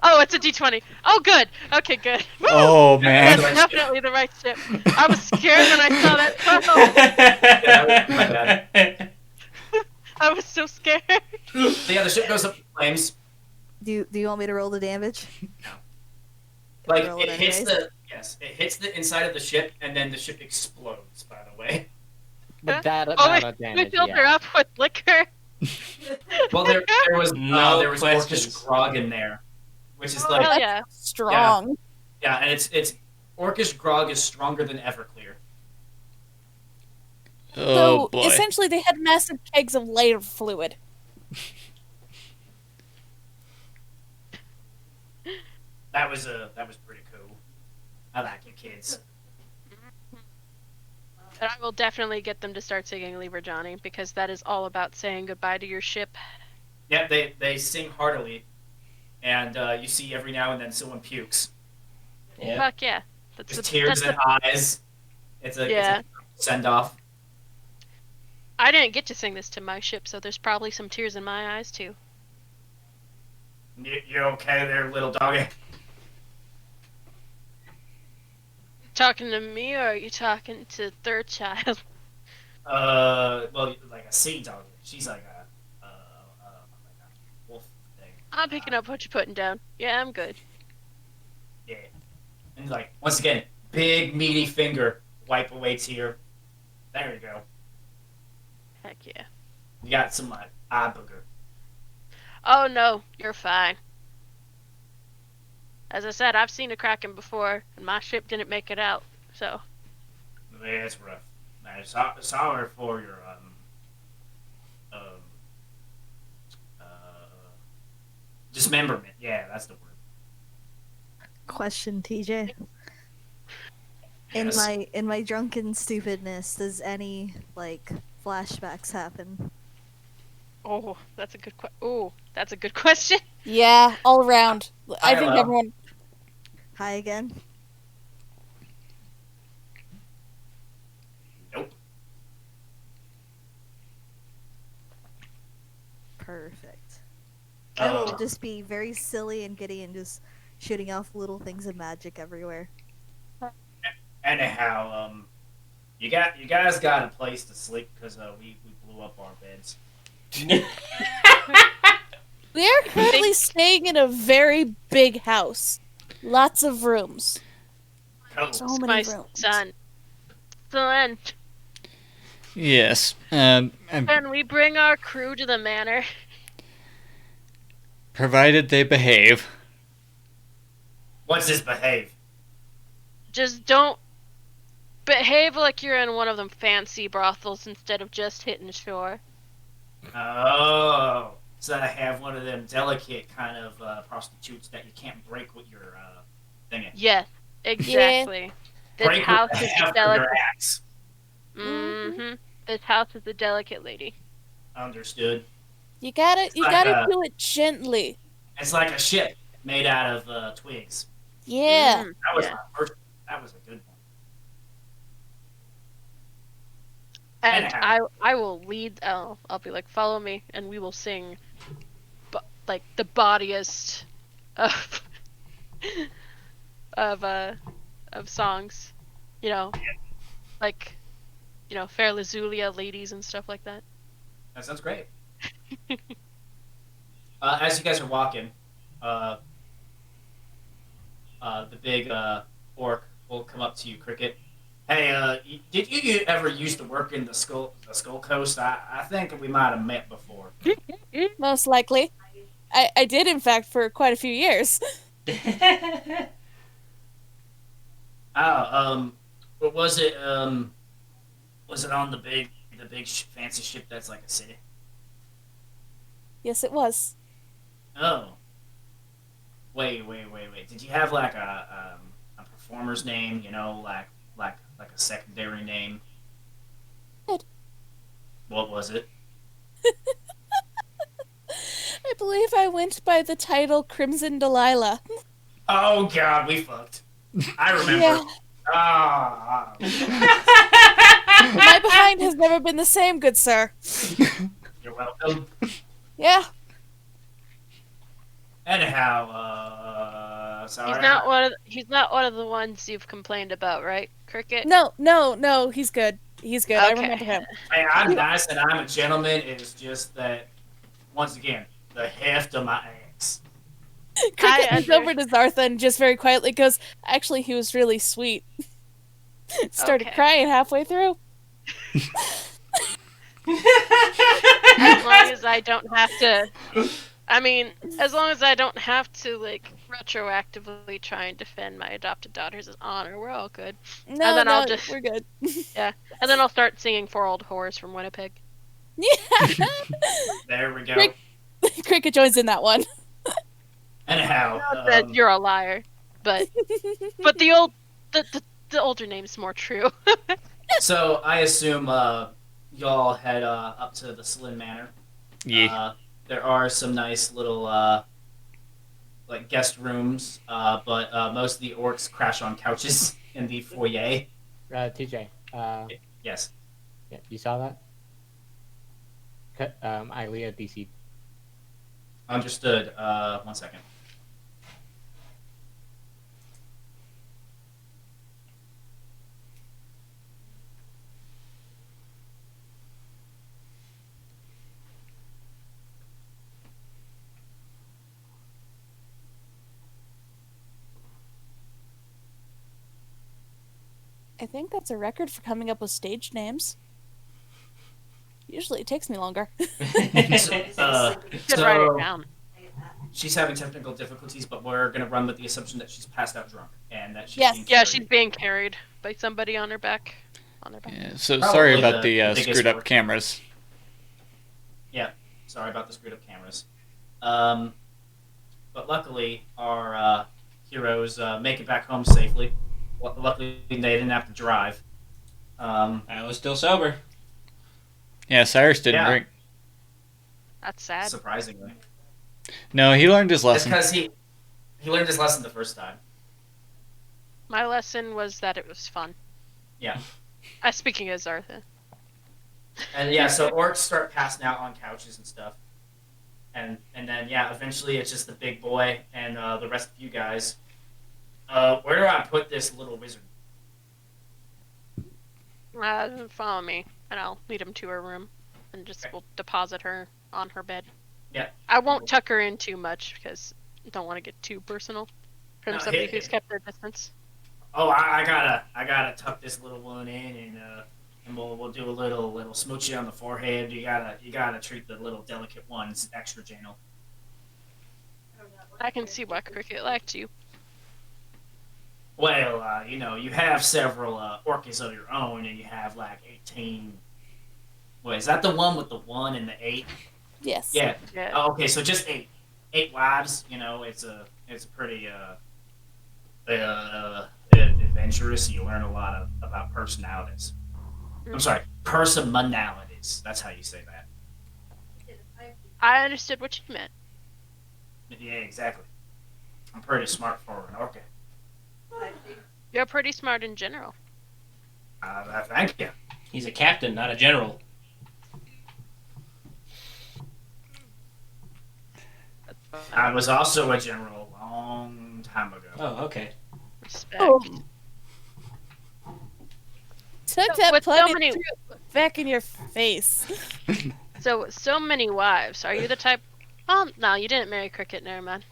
Oh, it's a D20. Oh, good. Okay, good. Woo! Oh man. That's definitely the right ship. I was scared when I saw that. Oh, My bad. I was so scared. So yeah, the ship goes up in flames. Do you want me to roll the damage? Like Roll it it hits anyways. it hits the inside of the ship, and then the ship explodes. By the way. With that Oh, amount of we damage, filled her yeah. up with liquor. Well, there was No orcish questions. grog in there, which is Oh, like hell yeah. Strong. yeah, and it's orcish grog is stronger than Everclear. Oh So boy. essentially, they had massive kegs of lighter fluid. That was pretty cool. I like you kids. And I will definitely get them to start singing Lever Johnny, because that is all about saying goodbye to your ship. Yeah, they sing heartily, and you see every now and then someone pukes. Yeah. Fuck yeah. That's There's the, tears that's in the, eyes. It's a Yeah. send off. I didn't get to sing this to my ship, so there's probably some tears in my eyes too. You okay there, little doggy? Talking to me, or are you talking to third child? Well, like a sea doggy. She's like a wolf thing. I'm picking up what you're putting down. Yeah, I'm good. Yeah. And like once again, big meaty finger, wipe away tear. There you go. Heck yeah. You got some eye booger. Oh no, you're fine. As I said, I've seen a Kraken before, and my ship didn't make it out, so. Yeah, it's rough. Man, sorry for your dismemberment. Yeah, that's the word. Question, TJ. In Yes. my drunken stupidness, does any like flashbacks happen? Oh, that's a good question. Yeah, all around. I think Hello. everyone. Hi again. Nope. Perfect. I will Uh, just be very silly and giddy and just shooting off little things of magic everywhere. Anyhow, you guys got a place to sleep because we blew up our beds. We are currently staying in a very big house. Lots of rooms. Cool. So It's many my rooms. son. Son, Yes. can we bring our crew to the manor? Provided they behave. What's this behave? Just don't behave like you're in one of them fancy brothels instead of just hitting shore. Oh, so I have one of them delicate kind of prostitutes that you can't break with your thing. Yes, exactly. This Break house with is the a half of your delicate. axe. Mm-hmm. This house is a delicate lady. Understood. You gotta like, do it gently. It's like a ship made out of twigs. Yeah. Mm, That was yeah. my first. That was a good one. And Anyhow. I will lead. I'll be like, follow me, and we will sing, like the bawdiest of of songs, you know, like, Fair Lazulia ladies and stuff like that. That sounds great. As you guys are walking, the big orc will come up to you, Cricket. Hey, did you ever used to work in the Skull Coast? I think we might have met before. Most likely. I did, in fact, for quite a few years. What was it? Was it on the big fancy ship that's like a city? Yes, it was. Oh. Wait. Did you have like a performer's name? Like a secondary name. Did. What was it? believe I went by the title Crimson Delilah. Oh god, we fucked. I remember. Yeah. Ah. My behind has never been the same, good sir. You're welcome. Yeah. Anyhow, sorry. He's not one of the ones you've complained about, right, Cricket? No, he's good. He's good. I Okay. remember him. Hey, I'm nice and I'm a gentleman. It's just that, once again, the heft of my ass. Cricket leans over to Zartha and just very quietly goes, actually, he was really sweet. Started Okay. crying halfway through. As long as I don't have to. I mean, as long as I don't have to, like, retroactively try and defend my adopted daughter's honor, we're all good. No, And then no, I'll just- we're good. Yeah. And then I'll start singing For Old Whores from Winnipeg. Yeah. There we go. Crick- Cricket joins in that one. Anyhow, That you're a liar. But the older name's more true. so I assume y'all head up to the Slin Manor. Yeah. There are some nice little like guest rooms, but most of the orcs crash on couches in the foyer. TJ. Yes. Yeah, you saw that? Ilea DC. Understood. 1 second. I think that's a record for coming up with stage names. Usually it takes me longer. Just write it down. She's having technical difficulties, but we're gonna run with the assumption that she's passed out drunk and that she's Yes. being Yeah, carried. she's being carried by somebody on her back. Yeah, so Probably sorry about the the biggest screwed up orc. cameras. Sorry about the screwed up cameras. But luckily, our heroes make it back home safely. Luckily, they didn't have to drive. I was still sober. Yeah, Cyrus didn't Yeah. drink. That's sad. Surprisingly, No, he learned his that's lesson. because he learned his lesson the first time. My lesson was that it was fun. Yeah. Speaking as Zartha. And yeah, so orcs start passing out on couches and stuff. And then yeah, eventually it's just the big boy and the rest of you guys. Where do I put this little wizard? Follow me, and I'll lead him to her room, and just Okay. we'll deposit her on her bed. Yeah. I won't tuck her in too much because I don't want to get too personal from No, somebody hit- who's kept their distance. Oh, I gotta tuck this little one in and we'll do a little smoochie on the forehead. You gotta treat the little delicate ones extra gentle. I can see why Cricket liked you. Well, you have several orcas of your own, and you have like 18. Wait, is that the one with the 1 and the 8? Yes. Yeah. Yeah. Oh, okay, so just 8 wives. It's a pretty adventurous. You learn a lot about personalities. I'm sorry, personalities. That's how you say that. I understood what you meant. Yeah, exactly. I'm pretty smart for an orca. You're pretty smart in general. Thank you. He's a captain, not a general. I was also a general a long time ago. Oh, okay. Respect. Took So, that with so plug many- back in your face. So many wives. Are you the type? Oh, no, you didn't marry Cricket. Never mind.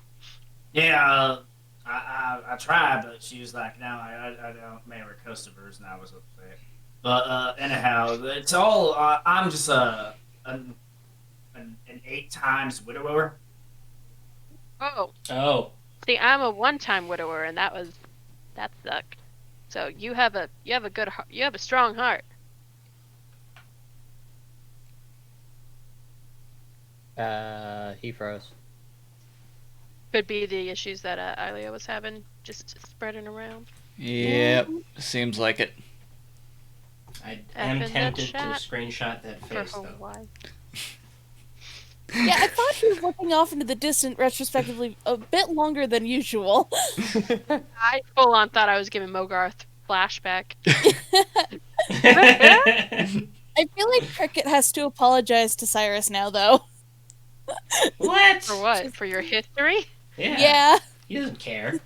Yeah, I tried, but she was like, "No, I don't marry customers," and I was upset. But anyhow, it's all. I'm just an 8 times widower. Oh, Oh, see, I'm a one-time widower, and that sucked. So you have a strong heart. He froze. Could be the issues that Ilea was having, just spreading around. Yep, seems like it. I am F in that tempted to chat screenshot that For face, her though. wife. Yeah, I thought he was looking off into the distant retrospectively a bit longer than usual. I full on thought I was giving Mogarth flashback. I feel like Cricket has to apologize to Cyrus now, though. What? For what? For your history? Yeah. He doesn't care.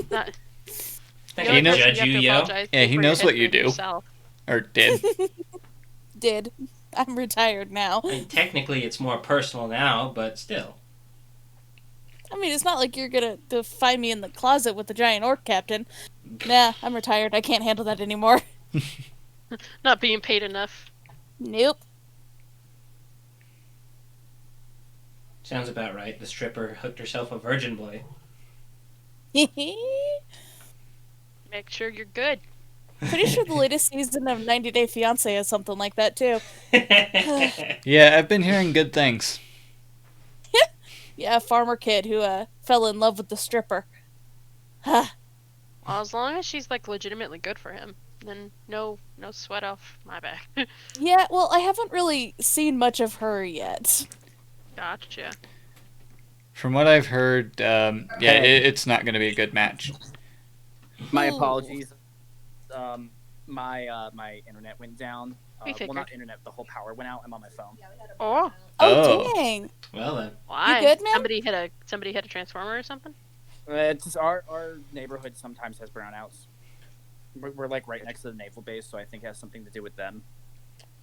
Not, Think He I knows- judge have you, to yo. apologize Yeah, to he for knows your what you history do. yourself. Or did. Did. I'm retired now. I mean, technically, it's more personal now, but still. I mean, it's not like you're gonna to find me in the closet with the giant orc captain. Nah, I'm retired. I can't handle that anymore. Not being paid enough. Nope. Sounds about right. The stripper hooked herself a virgin boy. Pretty Make sure you're good. sure the latest season of 90 Day Fiancé has something like that, too. Yeah, I've been hearing good things. Yeah, a farmer kid who fell in love with the stripper. Well, as long as she's like legitimately good for him, then no sweat off my back. Yeah, well, I haven't really seen much of her yet. Gotcha. From what I've heard, it's not going to be a good match. My Oh. apologies. My internet went down. We Well, figured. not internet. The whole power went out. I'm on my phone. Oh, Oh. Dang. Well then. why? good, man? Somebody hit a transformer or something? It's just our neighborhood sometimes has brownouts. We're like right next to the naval base, so I think it has something to do with them.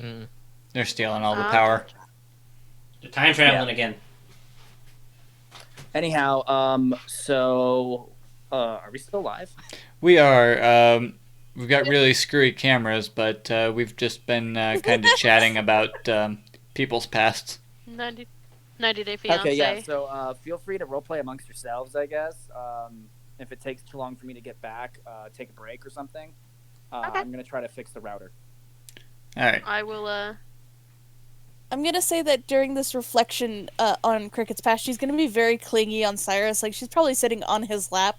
Mm. They're stealing all the Ah, power. gotcha. They're time traveling again. Anyhow, so are we still live? We are. We've got really screwy cameras, but we've just been kind of chatting about people's pasts. 90 Day Fiancé. Okay, yeah. So feel free to roleplay amongst yourselves, I guess. If it takes too long for me to get back, take a break or something. Okay. I'm gonna try to fix the router. All right. I will. I'm gonna say that during this reflection on Cricket's past, she's gonna be very clingy on Cyrus. Like, she's probably sitting on his lap,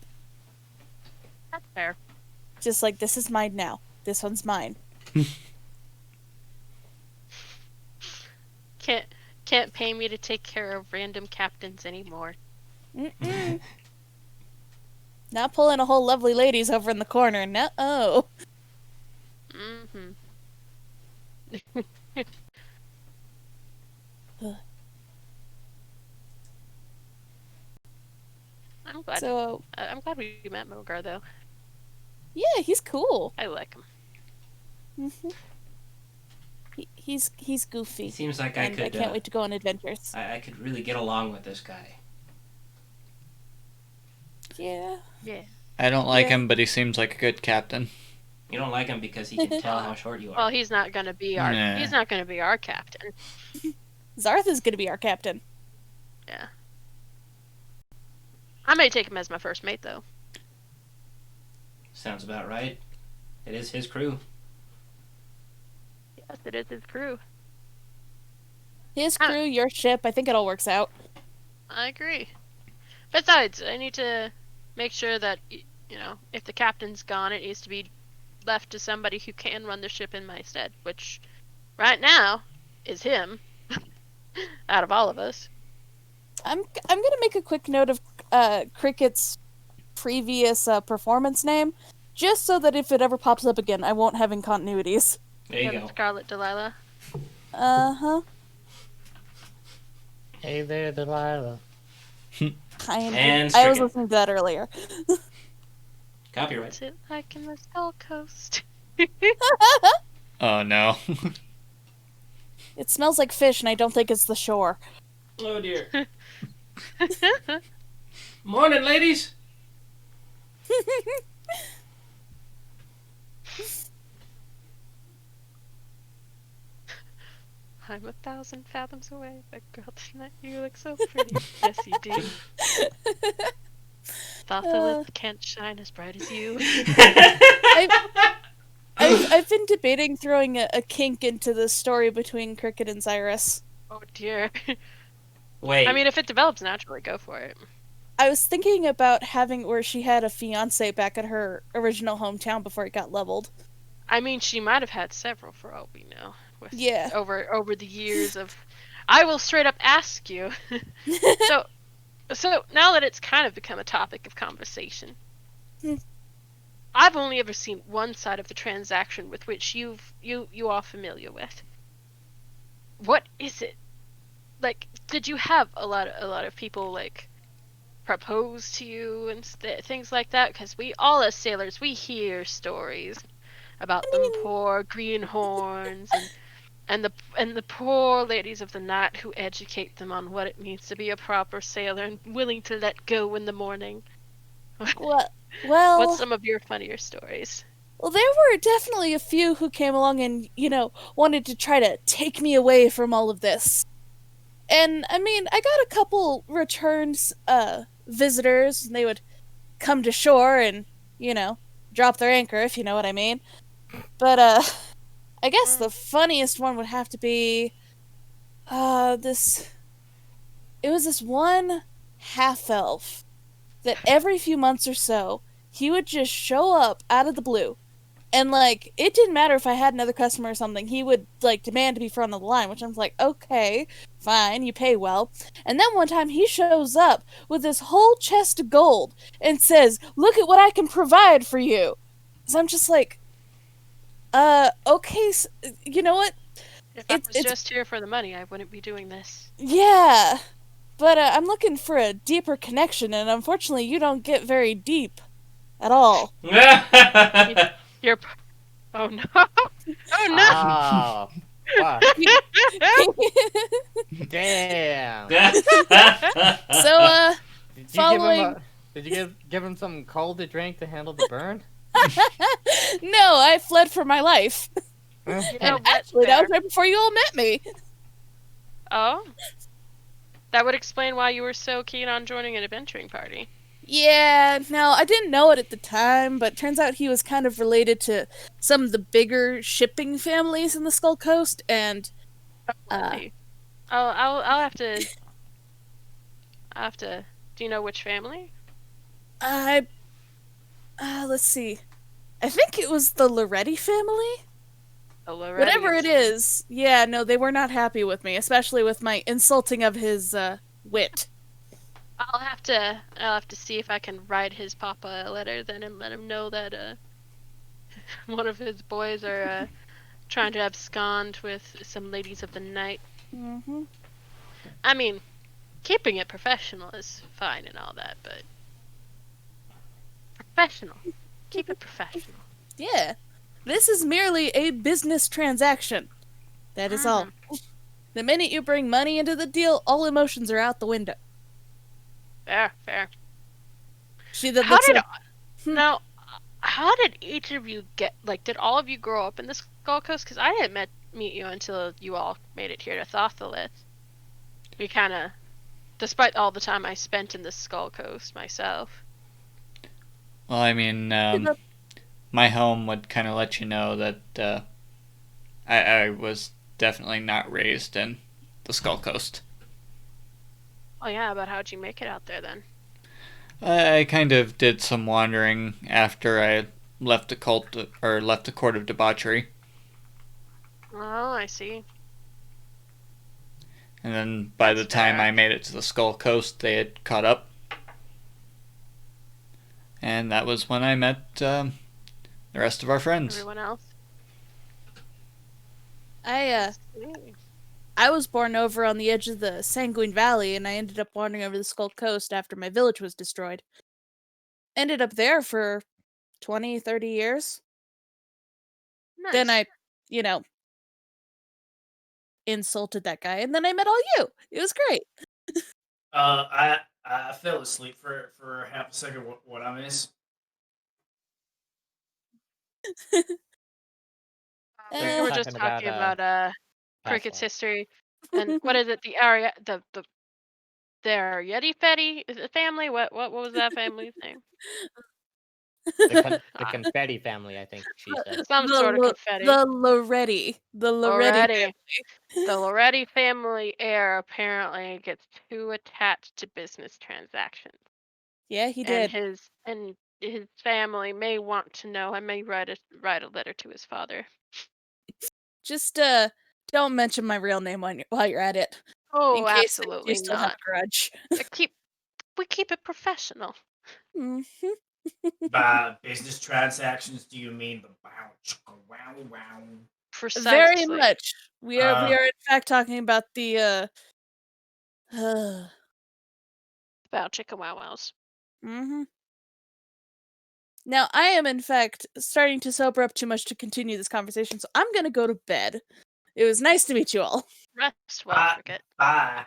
That's fair. just like, this is mine now. This one's mine. Can't pay me to take care of random captains anymore. Mm-mm. Not pulling a whole lovely ladies over in the corner. No. Oh. Mm-hmm. I'm glad. So, I'm glad we met Mogar though. yeah, he's cool. I like him. hmm He's goofy. Seems like I And I could. can't wait to go on adventures. I could really get along with this guy. Yeah. Yeah. I don't like Yeah. him, but he seems like a good captain. You don't like him because he can tell how short you are. Well, he's not gonna be our. Nah. He's not gonna be our captain. Zarth is gonna be our captain. Yeah. I may take him as my first mate though. Sounds about right. It is his crew. Yes, it is his crew. His Ah. crew, your ship. I think it all works out. I agree. Besides, I need to make sure that if the captain's gone, it needs to be left to somebody who can run the ship in my stead, which right now is him. Out of all of us. I'm gonna make a quick note of Cricket's previous performance name, just so that if it ever pops up again, I won't have incontinuities. There you go. Scarlet Delilah. Uh-huh. Hey there, Delilah. And I was stricken. listening to that earlier. Copyright. What's it like in the Skull Coast? Oh no. It smells like fish, and I don't think it's the shore. Oh dear. Morning, ladies. I'm 1,000 fathoms away, but girl, tonight you look so pretty. Yes, you do. Thought the lip can't shine as bright as you. I've been debating throwing a kink into the story between Cricket and Cyrus. Oh dear. Wait. I mean, if it develops naturally, go for it. I was thinking about having where she had a fiance back at her original hometown before it got leveled. I mean, she might have had several for all we know. Yeah. Over the years I will straight up ask you. So now that it's kind of become a topic of conversation, I've only ever seen one side of the transaction with which you are familiar with. What is it? Like, did you have a lot of people like propose to you and things like that? Because we all as sailors, we hear stories about them poor greenhorns and the poor ladies of the night who educate them on what it means to be a proper sailor and willing to let go in the morning. Well, What's some of your funnier stories? well, there were definitely a few who came along and, wanted to try to take me away from all of this. And I mean, I got a couple returns visitors, and they would come to shore and, drop their anchor, if you know what I mean. But I guess the funniest one would have to be this it was this one half elf that every few months or so he would just show up out of the blue. And like it didn't matter if I had another customer or something, he would like demand to be front of the line, which I'm like, okay, fine, you pay well. And then one time he shows up with this whole chest of gold and says, "Look at what I can provide for you." So I'm just like, okay, you know what? If I was just here for the money, I wouldn't be doing this. Yeah, but I'm looking for a deeper connection, and unfortunately, you don't get very deep at all. You're. Oh no! Oh no! Oh, fuck. Damn. So, Did you following... give him some cold to drink to handle the burn? No, I fled for my life. You know And what, actually, that fair. was right before you all met me. Oh, that would explain why you were so keen on joining an adventuring party. Yeah, now, I didn't know it at the time, but turns out he was kind of related to some of the bigger shipping families in the Skull Coast, and... Really? I'll have to. Do you know which family? Let's see. I think it was the Loretti family? Whatever it is. Yeah, no, they were not happy with me, especially with my insulting of his, wit. I'll have to see if I can write his papa a letter then and let him know that one of his boys are trying to abscond with some ladies of the night. Mm-hmm. I mean, keeping it professional is fine and all that, but professional. Keep it professional. Yeah. This is merely a business transaction. That is all. The minute you bring money into the deal, all emotions are out the window. Fair. Now, how did each of you did all of you grow up in the Skull Coast? Because I didn't meet you until you all made it here to Thotholith. We kind of, despite all the time I spent in the Skull Coast myself. Well, I mean, my home would kind of let you know that I was definitely not raised in the Skull Coast. Oh yeah, but how'd you make it out there then? I kind of did some wandering after I left the court of debauchery. Oh, I see. And then by the time I made it to the Skull Coast, they had caught up. And that was when I met the rest of our friends. Everyone else? I was born over on the edge of the Sanguine Valley, and I ended up wandering over the Skull Coast after my village was destroyed. Ended up there for 20, 30 years. Nice. Then I, insulted that guy, and then I met all you. It was great. I fell asleep for half a second. What I miss? We were just talking about Cricket's history, and what is it? The area, their Yeti Fetty family. What was that family's name? The confetti family, I think she said. Some sort of confetti. The Loretti. The Loretti family. The Loretti family heir apparently gets too attached to business transactions. Yeah, he did. And his family may want to know. I may write a letter to his father. Just don't mention my real name while you're at it. Oh, case you absolutely still have not. a grudge. We keep it professional. Hmm. By business transactions, do you mean the wow, chicka, wow, wow? Very Precisely. much. We are in fact talking about the About chicka wow wows. mm-hmm. Now I am in fact starting to sober up too much to continue this conversation, so I'm gonna go to bed. It was nice to meet you all. Rest well, Cricket. Bye.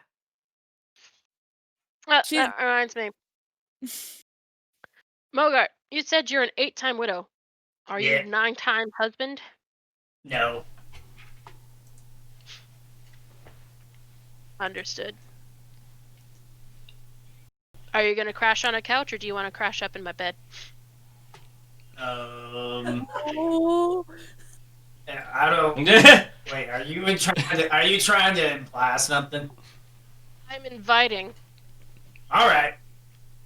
She That reminds me. Mogart, you said you're an 8-time widow. Are you Yeah. 9-time husband? No. Understood. Are you gonna crash on a couch, or do you want to crash up in my bed? Oh, I don't. Wait, are you trying to imply something? I'm inviting All right.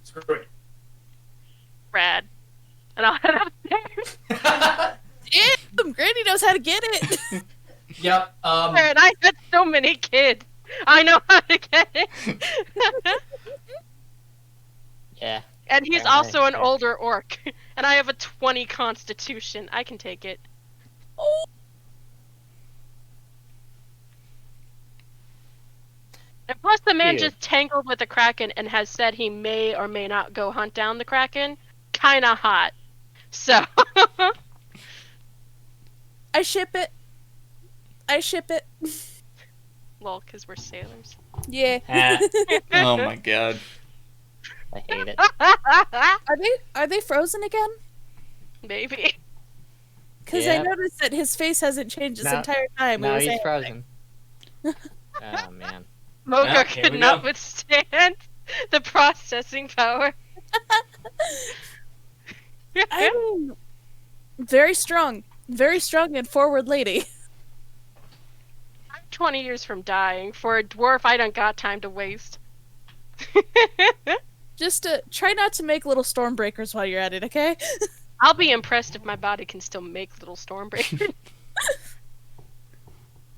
Screw it. Brad, and I'll head upstairs. damn! Granny knows how to get it. Yep. And I had so many kids. I know how to get it. Yeah. And he's Yeah, also an yeah. older orc, and I have a 20 constitution. I can take it. Oh, And plus, the man Cute. just tangled with the kraken and has said he may or may not go hunt down the kraken. Kinda hot. So. I ship it. I ship it. Well, because we're sailors. Yeah. Oh my god. I hate it. Are they frozen again? Maybe. Because I Yep. noticed that his face hasn't changed this No- entire time. we No, were he's saying- frozen. Oh man. Mocha Well, here could we not go. withstand the processing power. I mean, very strong and forward lady. I'm 20 years from dying. For a dwarf, I don't got time to waste. Just try not to make little storm breakers while you're at it, okay? I'll be impressed if my body can still make little stormbreakers.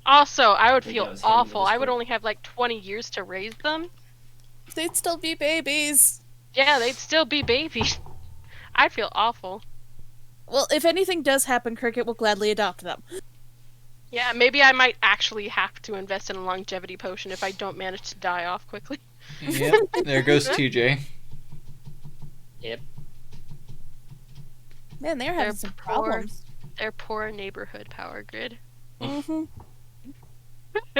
Also, I would Think feel I was handing awful. this I would one. only have like 20 years to raise them. They'd still be babies. Yeah, they'd still be babies. I'd feel awful. Well, if anything does happen, Cricket will gladly adopt them. Yeah, maybe I might actually have to invest in a longevity potion if I don't manage to die off quickly. Yep. There goes TJ. Yep. Man, they're having some poor. problems. Their poor neighborhood power grid. Mm-hmm.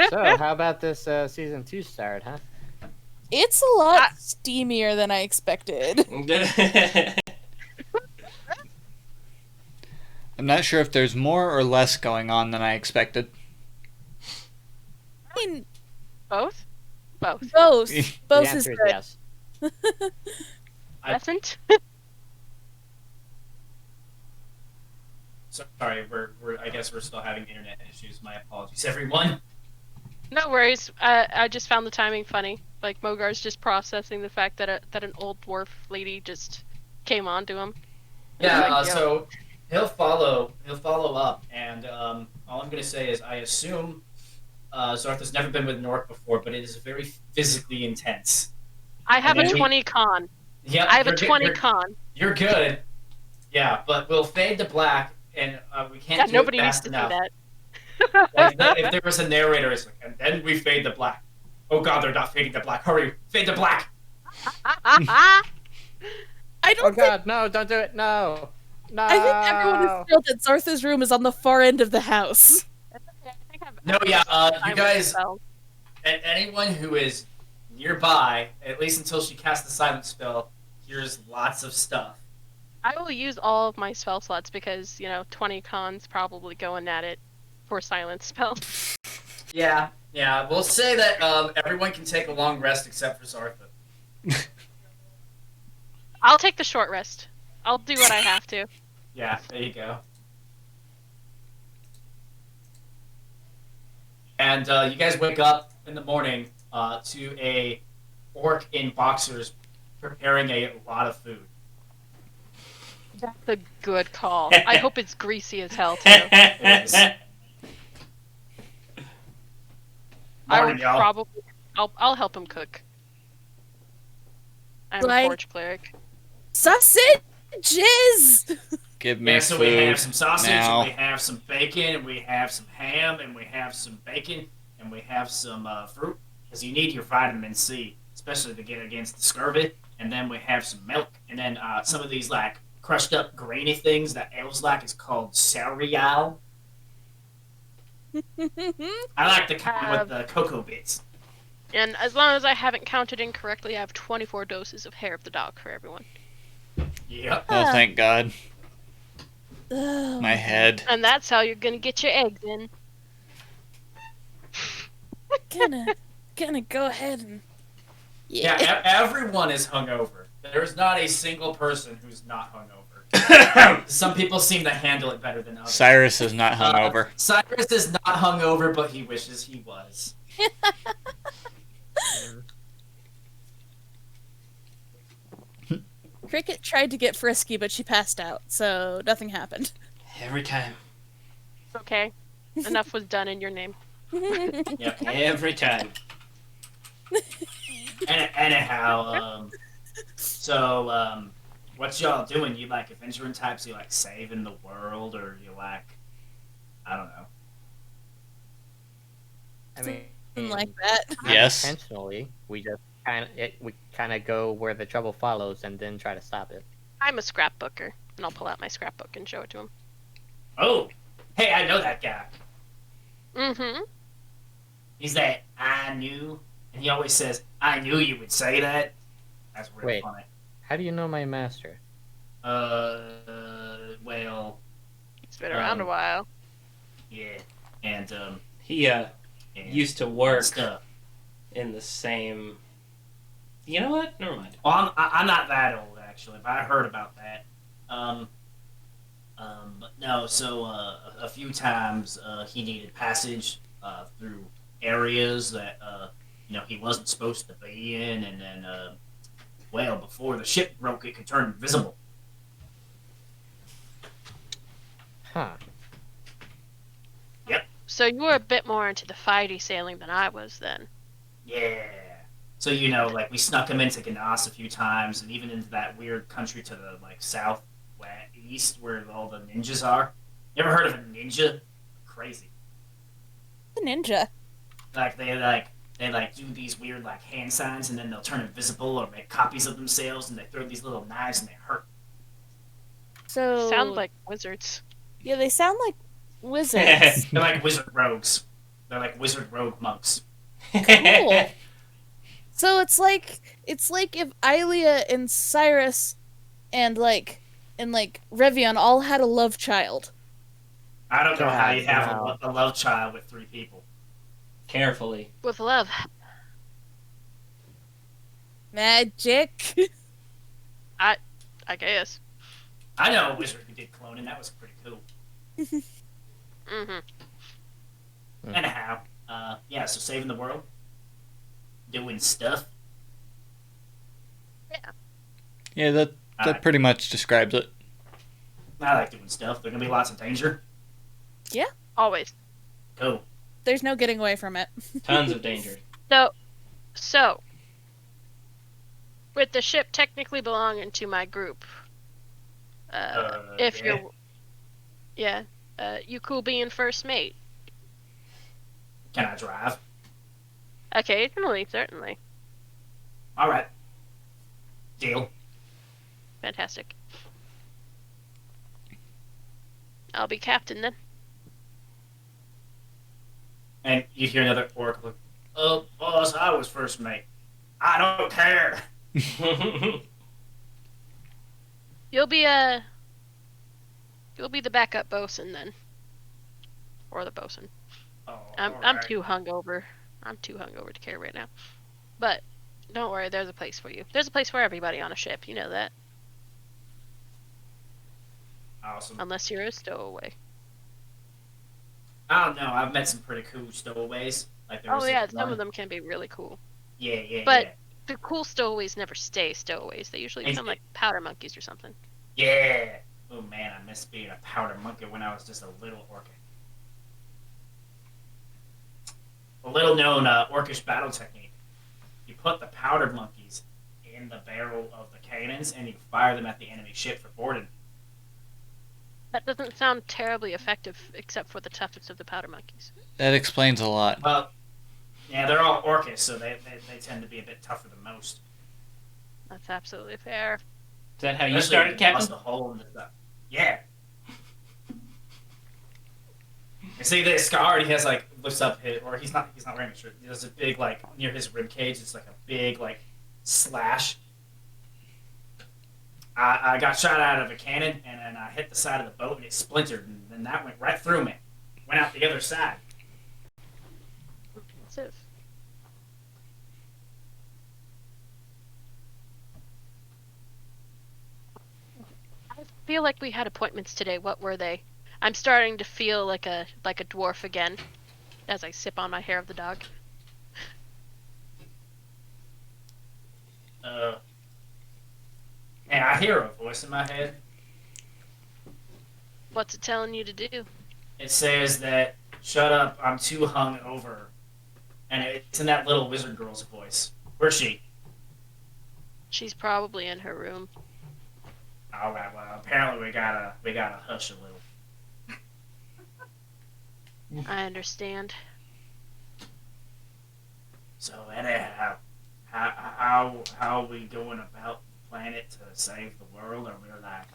So, how about this season 2 start, huh? It's a lot steamier than I expected. I'm not sure if there's more or less going on than I expected. I mean, Both? Both. both. The Both is answer is good. yes. Doesn't? Sorry, I guess we're still having internet issues. My apologies, everyone. No worries. I just found the timing funny. Like Mogar's just processing the fact that that an old dwarf lady just came on to him. Yeah. Like, So he'll follow up, and all I'm gonna say is I assume Zartha's never been with Nork before, but it is very physically intense. I have And a then 20 con. Yep. I have a you're good- 20 you're- con. You're good. Yeah, but we'll fade to black, and we can't Yeah, do nobody it needs fast to enough. see that. Like, if there was a narrator, it's like, and then we fade to black. Oh god, they're not fading to black. Hurry, fade to black. I don't Oh think god, no, don't do it, no! No! I think everyone is thrilled that Zartha's room is on the far end of the house. No, yeah, I you will guys, spell. anyone who is nearby, at least until she casts the silent spell, hears lots of stuff. I will use all of my spell slots because, 20 cons probably going at it for silent spell. Yeah, we'll say that everyone can take a long rest except for Zartha. I'll take the short rest. I'll do what I have to. Yeah, there you go. And you guys wake up in the morning to a orc in boxers preparing a lot of food. That's a good call. I hope it's greasy as hell, too. It is. I Morning, will y'all. probably I'll help him cook. I'm a Like- porch cleric. Sausages! Give me Yeah, so food we have some sausage, now. and we have some bacon, and we have some ham, and we have some bacon, and we have some fruit, because you need your vitamin C, especially to get against the scurvy. And then we have some milk, and then some of these like crushed up grainy things that elves like is called cereal. I like the kind with the cocoa bits. And as long as I haven't counted incorrectly, I have 24 doses of hair of the dog for everyone. Yep. Oh, thank God. Oh, My head. And that's how you're gonna get your eggs in. gonna go ahead and Yeah, everyone is hungover. There's not a single person who's not hungover. Some people seem to handle it better than others. Cyrus is not hungover. Cyrus is not hungover, but he wishes he was. Cricket tried to get frisky, but she passed out, so nothing happened. Every time. Okay. Enough was done in your name. Yep. Every time. Anyhow, so what y'all doing? You like adventuring types? You like saving the world, or you like, I don't know. I mean, Something like that. not Yes. intentionally. We just kind of go where the trouble follows and then try to stop it. I'm a scrapbooker, and I'll pull out my scrapbook and show it to him. Oh, hey, I know that guy. Mm-hmm. He's that I knew, and he always says, "I knew you would say that." That's real Wait. funny. How do you know my master? Well, It's been around a while. yeah, and He and used to work stuff. in the same. You know what? Never mind. Well, I'm not that old actually, but I heard about that. But no. So a few times he needed passage through areas that he wasn't supposed to be in, and then well, before the ship broke, it could turn invisible. Huh. So you were a bit more into the fighty sailing than I was then. Yeah. So like we snuck him into Ganas a few times, and even into that weird country to the south east where all the ninjas are. You ever heard of a ninja? Crazy. The ninja. Like they do these weird hand signs, and then they'll turn invisible or make copies of themselves, and they throw these little knives and they hurt. So Sound like wizards. yeah, they sound like wizards. They're like wizard rogues. They're like wizard rogue monks. Cool. So it's like if Ilia and Cyrus and Revion all had a love child. I don't know how you have God, a love child with 3 people. Carefully. With love. Magic. I guess. I know a wizard who did cloning. That was pretty cool. Mm-hmm. Anyhow, yeah. So saving the world, doing stuff. Yeah, that Alright. pretty much describes it. I like doing stuff. There's gonna be lots of danger. Always. Cool. There's no getting away from it. Tons of danger. So, with the ship technically belonging to my group, if yeah. you cool being first mate. Can I drive? Occasionally, certainly. All right. Deal. Fantastic. I'll be captain then. And you hear another orc look. Oh, boss, I was first mate. I don't care. You'll be the backup bosun then, or the bosun. Oh, I'm alright. too hungover. I'm too hungover to care right now. But don't worry, there's a place for you. There's a place for everybody on a ship. You know that, Awesome. unless you're a stowaway. I don't know. I've met some pretty cool stowaways. Like there was Oh this yeah, some one- of them can be really cool. Yeah. But the cool stowaways never stay stowaways. They usually become Ex- like powder monkeys or something. Yeah. Oh man, I miss being a powder monkey when I was just a little orc. A little known orcish battle technique. put the powder monkeys in the barrel of the cannons, and you fire them at the enemy ship for boarding. That doesn't sound terribly effective, except for the toughness of the powder monkeys. That explains a lot. Well, yeah, they're all orcish, so they tend to be a bit tougher than most. That's absolutely fair. Is that how you Especially started, if you bust Captain? a hole in the stuff. Yeah. You see this scar? He has like lifts up his, or he's not wearing a shirt. There's a big like near his rib cage. It's like a big like slash. I got shot out of a cannon, and then I hit the side of the boat, and it splintered, and then that went right through me. Went out the other side. Impressive. I feel like we had appointments today. What were they? I'm starting to feel like a dwarf again, as I sip on my hair of the dog. And I hear a voice in my head. What's it telling you to do? It says that, shut up, I'm too hungover. And it's in that little wizard girl's voice. Where's she? She's probably in her room. Alright, well, apparently we gotta hush a little. I understand. So anyhow, how are we going about the planet to save the world? Are we like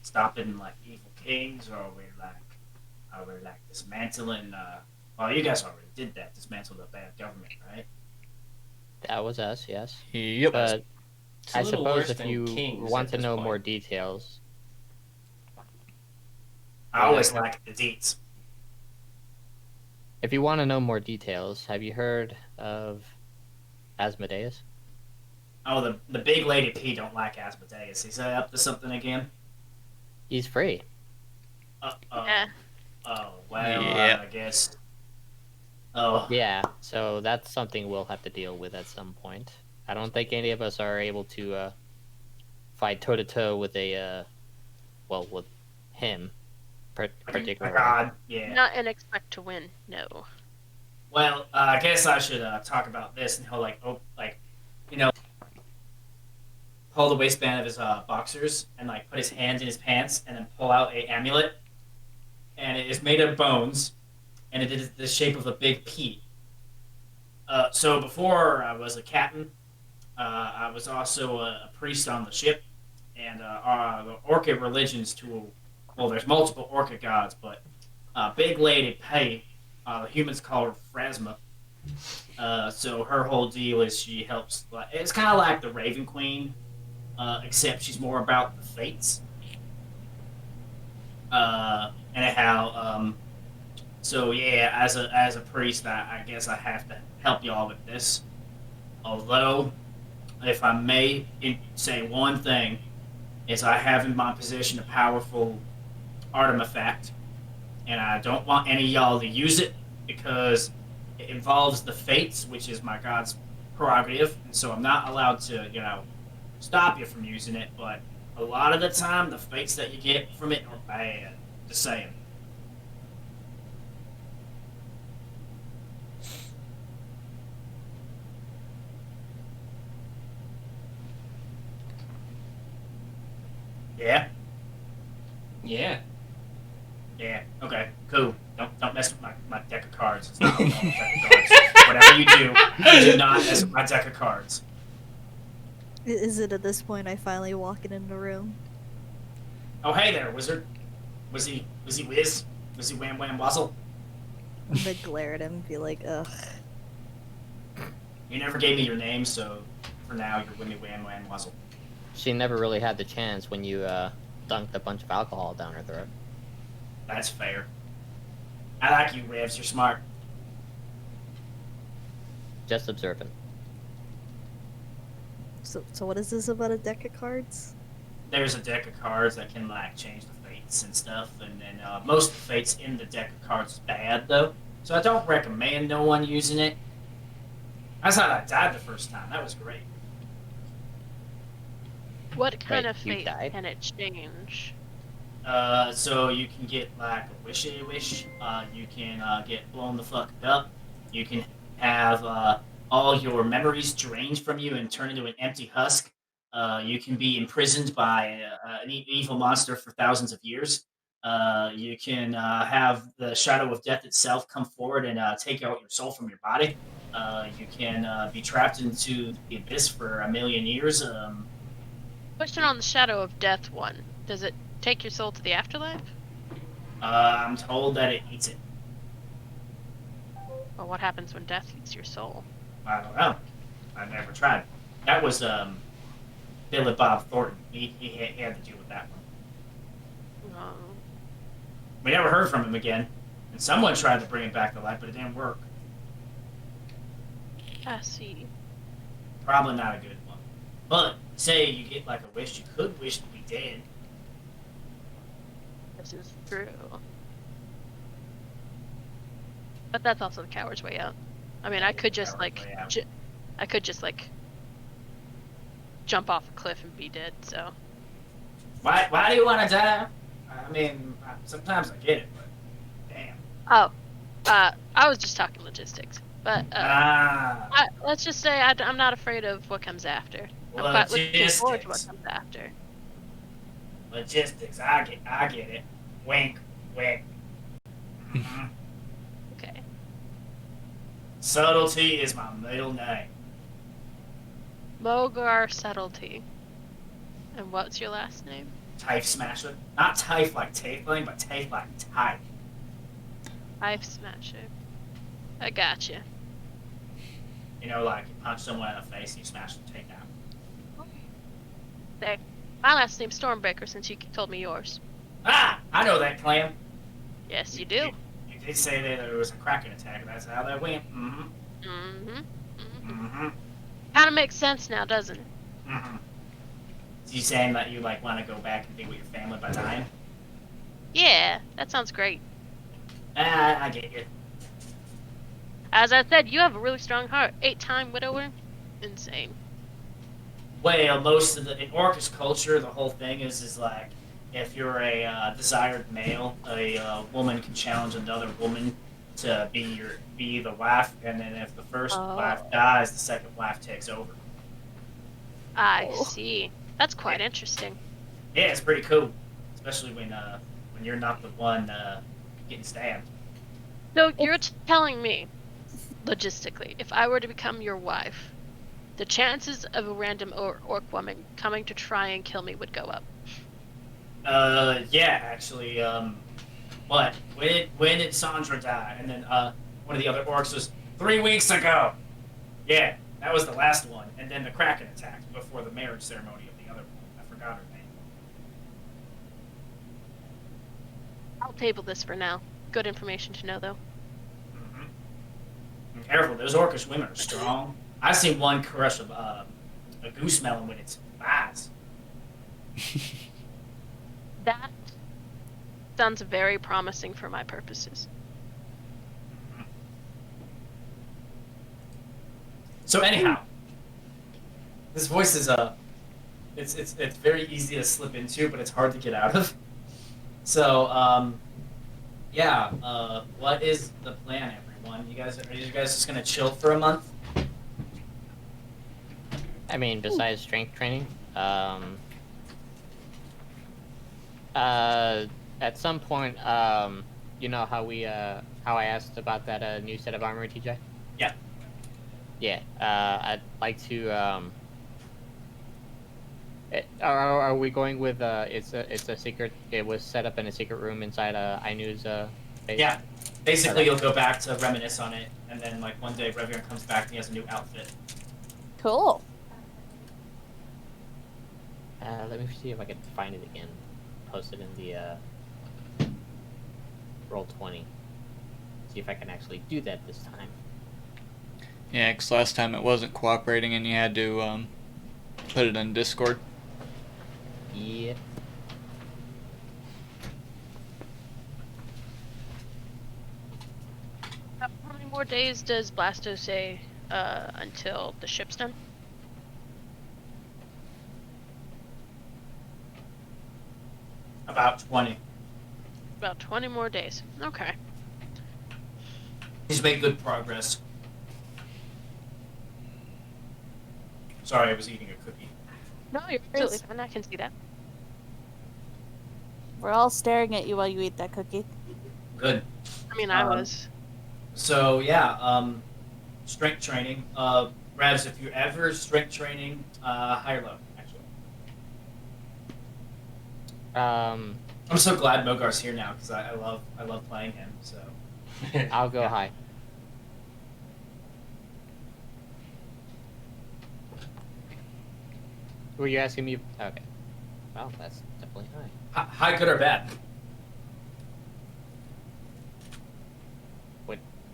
stopping like evil kings, or are we like dismantling? Well, you guys already did that, dismantle the bad government, right? That was us, yes. Yep. But It's a I little suppose worse if than you kings want at to this know point. more details, I always like the deets. if you want to know more details, have you heard of Asmodeus? Oh, the big lady P don't like Asmodeus. He's up to something again. He's free. Yeah. Oh, well, Yeah. I guess. Oh, Yeah, so that's something we'll have to deal with at some point. I don't think any of us are able to fight toe to toe with with him, my particularly. God, yeah. Not and expect to win. No. Well, I guess I should talk about this, and he'll pull the waistband of his boxers and like put his hands in his pants, and then pull out a amulet, and it is made of bones, and it is the shape of a big P. So before I was a captain, I was also a priest on the ship, and the Orca religions well, there's multiple Orca gods, but Big Lady Pei, the humans call her Phrasma. So her whole deal is she helps. It's kind of like the Raven Queen, except she's more about the fates. Anyhow, so yeah, as a priest, I guess I have to help y'all with this. Although, if I may say one thing, is I have in my possession a powerful artifact, and I don't want any of y'all to use it because it involves the fates, which is my god's prerogative, and so I'm not allowed to, stop you from using it. But a lot of the time, the fates that you get from it are bad. Just saying. Yeah. Yeah. Yeah. Okay. Cool. Don't mess with my deck of cards. It's not a normal deck of cards. Whatever you do not mess with my deck of cards. Is it at this point I finally walk in the room? Oh, hey there, wizard. Was he whiz? Was he wham wham wazzle? I'm gonna glare at him and be like, ugh. You never gave me your name, so for now you're Wimmy Wham Wham Wazzle. She never really had the chance when you dunked a bunch of alcohol down her throat. That's fair. I like you, Revs. You're smart. Just observant. So what is this about a deck of cards? There's a deck of cards that can like change the fates and stuff, and then most of the fates in the deck of cards is bad though, so I don't recommend no one using it. That's how I died the first time. That was great. What kind Wait, of you fate died? can it change? So you can get like a wish. You can get blown the fuck up. You can have all your memories drained from you and turn into an empty husk. You can be imprisoned by an evil monster for thousands of years. You can have the shadow of death itself come forward and take out your soul from your body. You can be trapped into the abyss for a million years. Question on the Shadow of Death one. Does it take your soul to the afterlife? I'm told that it eats it. Or what happens when death eats your soul? I don't know. I've never tried. That was Billy Bob Thornton. He had to deal with that one. We never heard from him again. And someone tried to bring him back to life, but it didn't work. I see. Probably not a good one. But say you get like a wish, you could wish to be dead. This is true. But that's also the coward's way out. I mean, I could just like, I could just like jump off a cliff and be dead. So. Why do you want to die? I mean, sometimes I get it, but damn. Oh, I was just talking logistics. But let's just say I'm not afraid of what comes after. I'm quite looking forward to what comes after. Logistics, I get it. Wink, wink. Okay. Subtlety is my middle name. Mogar Subtlety. And what's your last name? Type Smasher. Not type like Taifling, but type like type. Type Smasher. I gotcha. You know, like you punch someone in the face and you smash the tape down. There. My last name's Stormbreaker since you told me yours. Ah! I know that clan. Yes, you do. You did say that there was a Kraken attack, and that's how that went. Kind of makes sense now, doesn't it? So you saying that you like want to go back and be with your family by dying? Yeah, that sounds great. I get you. As I said, you have a really strong heart. 8-time widower? Insane. Well, most of in Orcish culture, the whole thing is like, if you're a desired male, a woman can challenge another woman to be the wife, and then if the first wife dies, the second wife takes over. I see. That's quite interesting. Yeah, it's pretty cool, especially when you're not the one getting stabbed. So you're telling me, logistically, if I were to become your wife, the chances of a random orc woman coming to try and kill me would go up. Yeah, actually, what? When did Sandra die? And then one of the other orcs was 3 weeks ago. Yeah, that was the last one. And then the Kraken attacked before the marriage ceremony of the other one. I forgot her name. I'll table this for now. Good information to know, though. And careful, those Orcish women are strong. I've seen one crush a goose melon with its thighs. That sounds very promising for my purposes. So anyhow, this voice is it's very easy to slip into, but it's hard to get out of. So yeah, what is the plan, everyone? Are you guys just gonna chill for a month? I mean, besides strength training, at some point, you know how how I asked about that new set of armor, TJ? Yeah. Yeah. I'd like to. Are we going with it's a secret? It was set up in a secret room inside Ainu's base. Yeah. Basically, you'll go back to reminisce on it, and then like one day, Revion comes back and he has a new outfit. Cool. Let me see if I can find it again. Post it in the Roll20. See if I can actually do that this time. Yeah, because last time it wasn't cooperating and you had to put it in Discord. Yep. How many more days does Blasto say until the ship's done? About 20. About 20 more days. Okay. He's made good progress. Sorry, I was eating a cookie. No, you're absolutely fine. I can see that. We're all staring at you while you eat that cookie. Good. I mean, I was. So yeah, strength training. Ravs, if you're ever strength training, high or low, actually. I'm so glad Mogar's here now because I love playing him. So I'll go Yeah. high. Were you asking me? Okay. Well, that's definitely high. High, good or bad?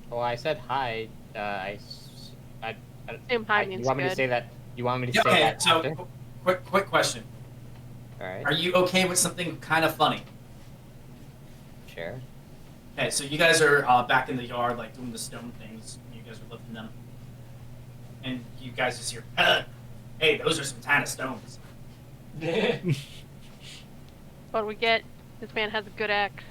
Well, I said high. I Same high means you want me to good. say that? You want me to Yeah, say okay, that so after? quick question. All right. Are you okay with something kind of funny? Sure. Okay, so you guys are back in the yard, like doing the stone things. You guys are lifting them, and you guys just hear, "Hey, those are some tiny stones." What do we get? This man has a good axe.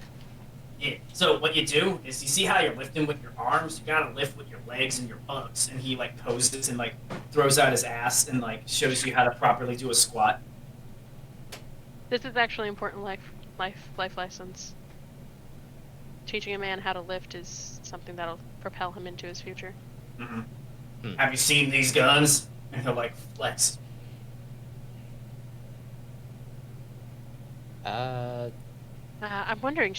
Yeah. So what you do is you see how you're lifting with your arms. You gotta lift with your legs and your buttocks. And he like poses and like throws out his ass and like shows you how to properly do a squat. This is actually important life lessons. Teaching a man how to lift is something that'll propel him into his future. Mm-hmm. Have you seen these guns? And he'll like flex. I'm wondering,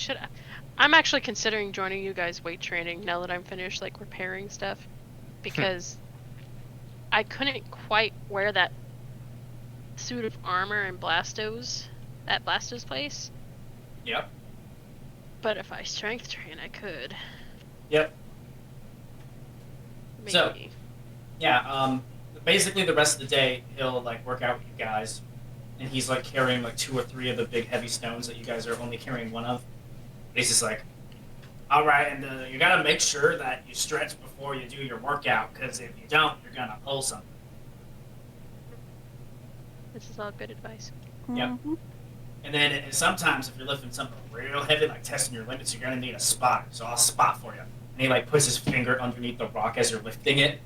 I'm actually considering joining you guys weight training now that I'm finished like repairing stuff, because I couldn't quite wear that suit of armor in Blastos at Blastos' place. Yep. But if I strength train, I could. Yep. Maybe. So, yeah. Basically, the rest of the day he'll like work out with you guys, and he's like carrying like 2 or 3 of the big heavy stones that you guys are only carrying one of. He's just like, all right, and you gotta make sure that you stretch before you do your workout, because if you don't, you're gonna pull something. This is all good advice. Yep. Mm-hmm. And then sometimes if you're lifting something real heavy, like testing your limits, you're gonna need a spot. So I'll spot for you. And he like puts his finger underneath the rock as you're lifting it.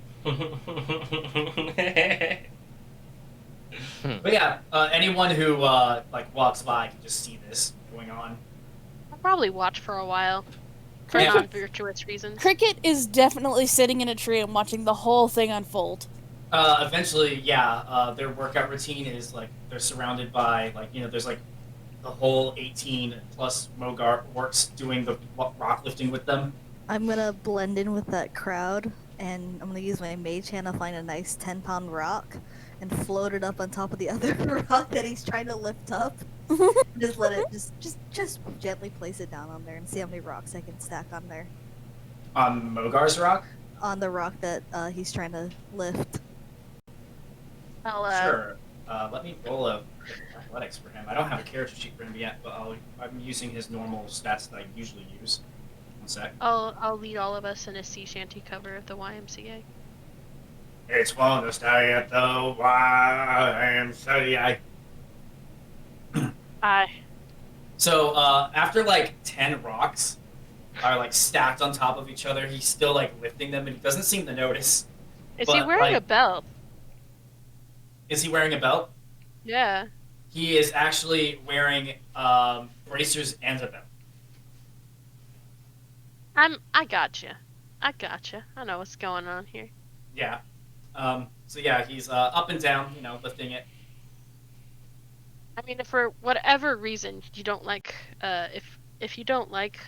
But yeah, anyone who like walks by can just see this going on. I'll probably watch for a while. For Yeah. non-virtuous reasons. Cricket is definitely sitting in a tree and watching the whole thing unfold. Eventually, yeah, their workout routine is like they're surrounded by like there's like the whole 18 plus Mogar works doing the rock lifting with them. I'm gonna blend in with that crowd, and I'm gonna use my mage hand to find a nice 10-pound rock and float it up on top of the other rock that he's trying to lift up. Just let it just gently place it down on there and see how many rocks I can stack on there. On Mogar's rock? On the rock that he's trying to lift. Sure. Let me roll a athletics for him. I don't have a character sheet for him yet, but I'm using his normal stats that I usually use. One sec. I'll lead all of us in a sea shanty cover of the YMCA. It's fun to stay at the YMCA. Aye. So after like 10 rocks are like stacked on top of each other, he's still like lifting them, and he doesn't seem to notice. Is he But, wearing like- a belt? Is he wearing a belt? Yeah. He is actually wearing bracers and a belt. I gotcha. I know what's going on here. Yeah. So yeah, he's up and down, lifting it. I mean, if for whatever reason you don't like, if you don't like,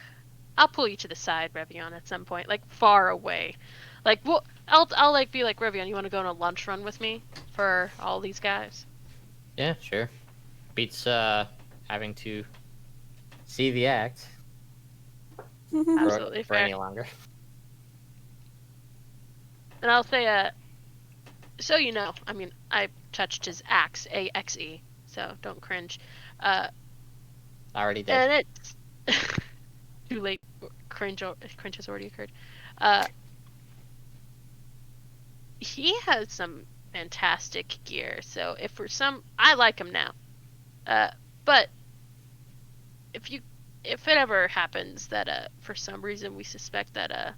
I'll pull you to the side, Revion, at some point, like far away. Like, I'll like be like, Revion, you want to go on a lunch run with me for all these guys? Yeah, sure. Beats having to see the act Absolutely for fair. any longer. And I'll say, so you know, I mean, I touched his axe, AXE, so don't cringe. Already did. And it's too late. Cringe has already occurred. He has some fantastic gear. So if for some, I like him now. But if it ever happens that for some reason we suspect that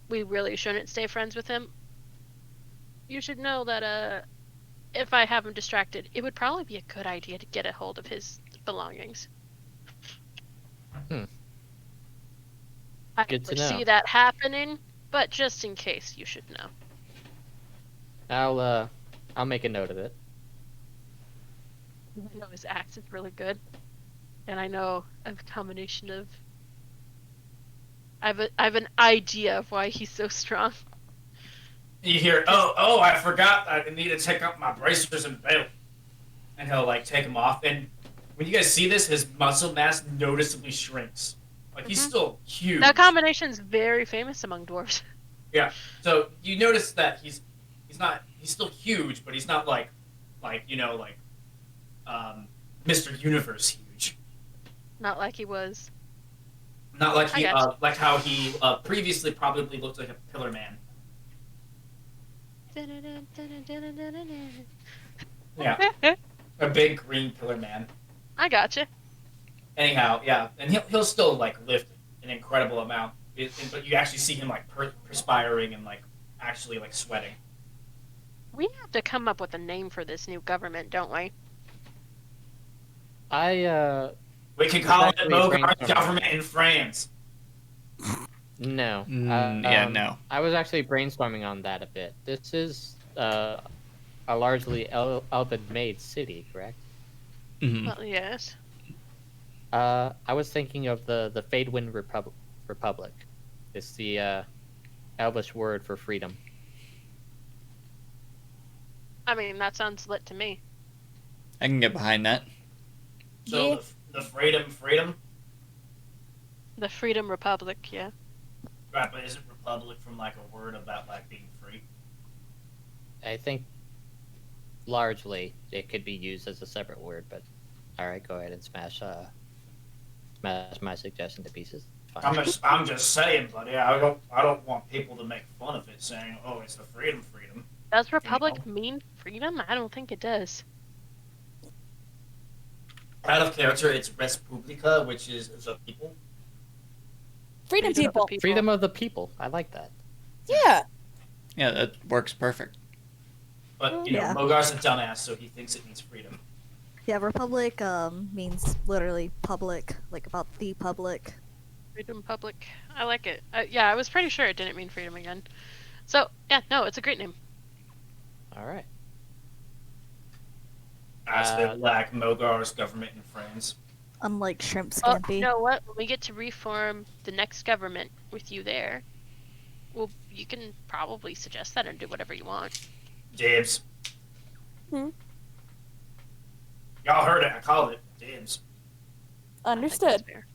we really shouldn't stay friends with him, you should know that if I have him distracted, it would probably be a good idea to get a hold of his belongings. Hmm. I Good to foresee know. that happening, but just in case, you should know. I'll make a note of it. I know his axe is really good, and I know a combination of. I have an idea of why he's so strong. You hear, oh, I forgot I need to take up my bracers and belt. And he'll, like, take them off. And when you guys see this, his muscle mass noticeably shrinks. Like, he's still huge. That combination's very famous among dwarves. Yeah. So you notice that he's still huge, but he's not like Mr. Universe huge. Not like he was. Not like I he gotcha. like how he previously probably looked like a pillar man. Yeah. A big green pillar man. I gotcha. Anyhow, yeah, and he'll still like lift an incredible amount, but you actually see him like perspiring and like actually like sweating. We have to come up with a name for this new government, don't we? We can call it Exactly, Mogar's brainstorming. government in France. No. No. I was actually brainstorming on that a bit. This is a largely elven-made city, correct? Mhm. Well, yes. I was thinking of the Fadewind Republic. It's the Elvish word for freedom. I mean, that sounds lit to me. I can get behind that. So Yeah. the freedom, The Freedom Republic, yeah. right? But isn't republic from like a word about like being free? I think largely it could be used as a separate word, but alright, go ahead and smash my suggestion to pieces. Fine. I'm just saying, buddy. I don't want people to make fun of it, saying, "Oh, it's the freedom." Does Republic mean freedom? I don't think it does. Out of character, it's Res Publica, which is the people. Freedom of the people. people. Freedom of the people. I like that. Yeah. Yeah, that works perfect. But Yeah. Mogar's a dumbass, so he thinks it means freedom. Yeah, republic means literally public, like about the public. Freedom Public. I like it. Yeah, I was pretty sure it didn't mean freedom again. So, yeah, no, it's a great name. Alright. I still like Mogar's government in France. Unlike shrimp Oh, scampi. you know what? When we get to reform the next government with you there, well, you can probably suggest that and do whatever you want. Dibs. Hmm. Y'all heard it. I called it. Dibs. I think Understood. that's fair.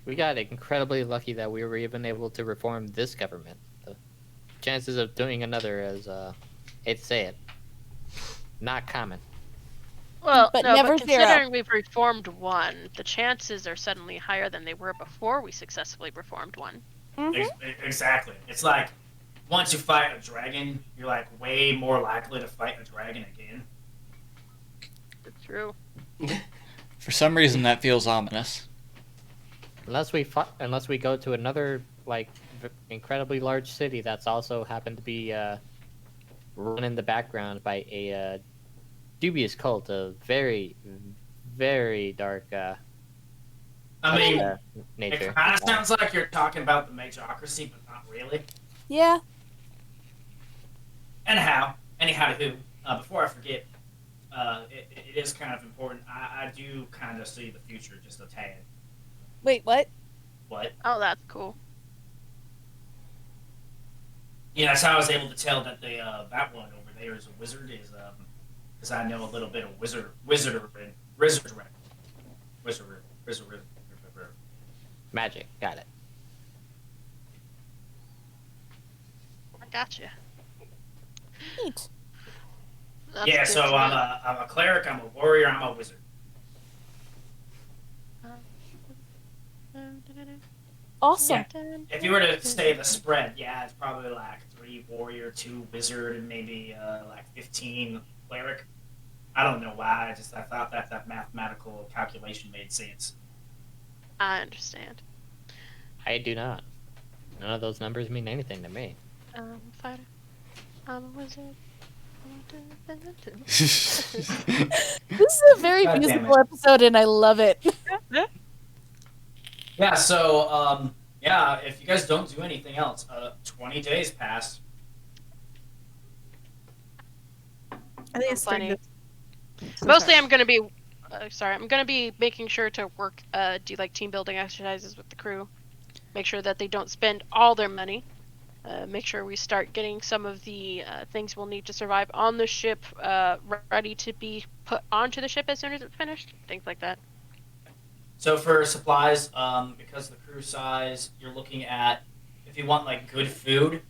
We got incredibly lucky that we were even able to reform this government. The chances of doing another is, hate to say it, not common. Well, But no, never but zero. considering we've reformed one, the chances are suddenly higher than they were before we successfully reformed one. Exactly. It's like once you fight a dragon, you're like way more likely to fight a dragon again. It's true. For some reason, that feels ominous. Unless we go to another incredibly large city that's also happened to be run in the background by a dubious cult of very, very dark I mean, nature. it kind of sounds like you're talking about the Majocracy, but not really. Yeah. Anyhow, before I forget, it is kind of important. I do kind of see the future just a tad. Wait, what? What? Oh, that's cool. Yeah, that's how I was able to tell that that one over there is a wizard. Is because I know a little bit of wizard. Magic, got it. I gotcha. Neat. That's Yeah, good so to know. I'm a cleric, I'm a warrior, I'm a wizard. Awesome. If you were to say the spread, yeah, it's probably like 3 warrior, 2 wizard, and maybe like 15 cleric. I don't know why. I thought that mathematical calculation made sense. I understand. I do not. None of those numbers mean anything to me. Fighter. I'm a wizard. This is a very God damn musical it. episode, and I love it. Yeah, so, yeah, if you guys don't do anything else, 20 days pass. I think it's Plenty. So Mostly, sorry. I'm gonna be. I'm gonna be making sure to work. Do like team building exercises with the crew. Make sure that they don't spend all their money. Make sure we start getting some of the things we'll need to survive on the ship ready to be put onto the ship as soon as it's finished. Things like that. So for supplies, because of the crew size, you're looking at, if you want like good food,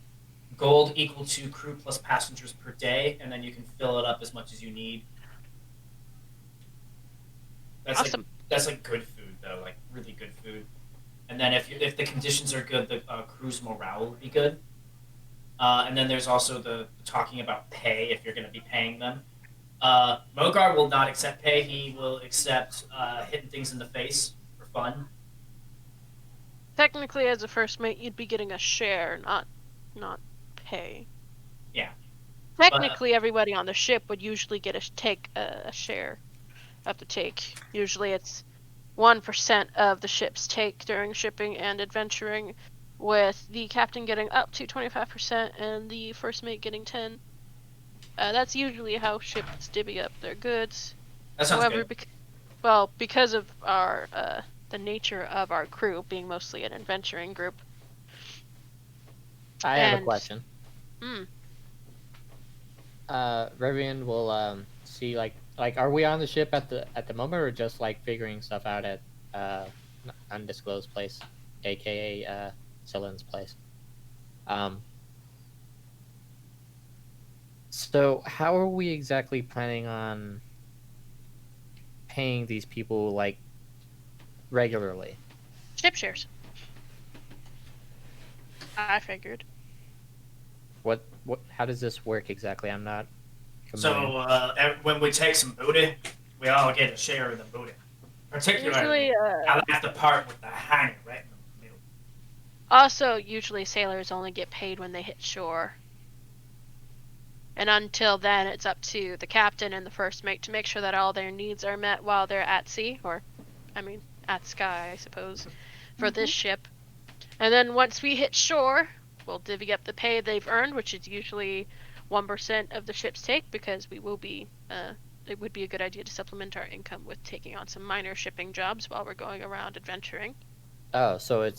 gold equal to crew plus passengers per day, and then you can fill it up as much as you need. That's Awesome. that's like good food though, like really good food. And then if the conditions are good, the crew's morale will be good. And then there's also the talking about pay if you're going to be paying them. Mogar will not accept pay. He will accept hitting things in the face for fun. Technically, as a first mate, you'd be getting a share, not pay. Yeah. Technically, everybody on the ship would usually get a share of the take. Usually, it's 1% of the ship's take during shipping and adventuring, with the captain getting up to 25% and the first mate getting 10. That's usually how ships divvy up their goods. That sounds However, good. because of our the nature of our crew being mostly an adventuring group. I have a And- question. Revian will see like are we on the ship at the moment or just like figuring stuff out at undisclosed place, aka Celin's place. So how are we exactly planning on paying these people like regularly? Ship shares. I figured. What how does this work exactly? I'm not So familiar. when we take some booty, we all get a share of the booty. Particularly, Usually, I like the part with the honey right in the middle. also, usually sailors only get paid when they hit shore. And until then, it's up to the captain and the first mate to make sure that all their needs are met while they're at sea, or, I mean, at sky, I suppose, for this ship. And then once we hit shore, we'll divvy up the pay they've earned, which is usually 1% of the ship's take, because we will be, it would be a good idea to supplement our income with taking on some minor shipping jobs while we're going around adventuring. Oh, so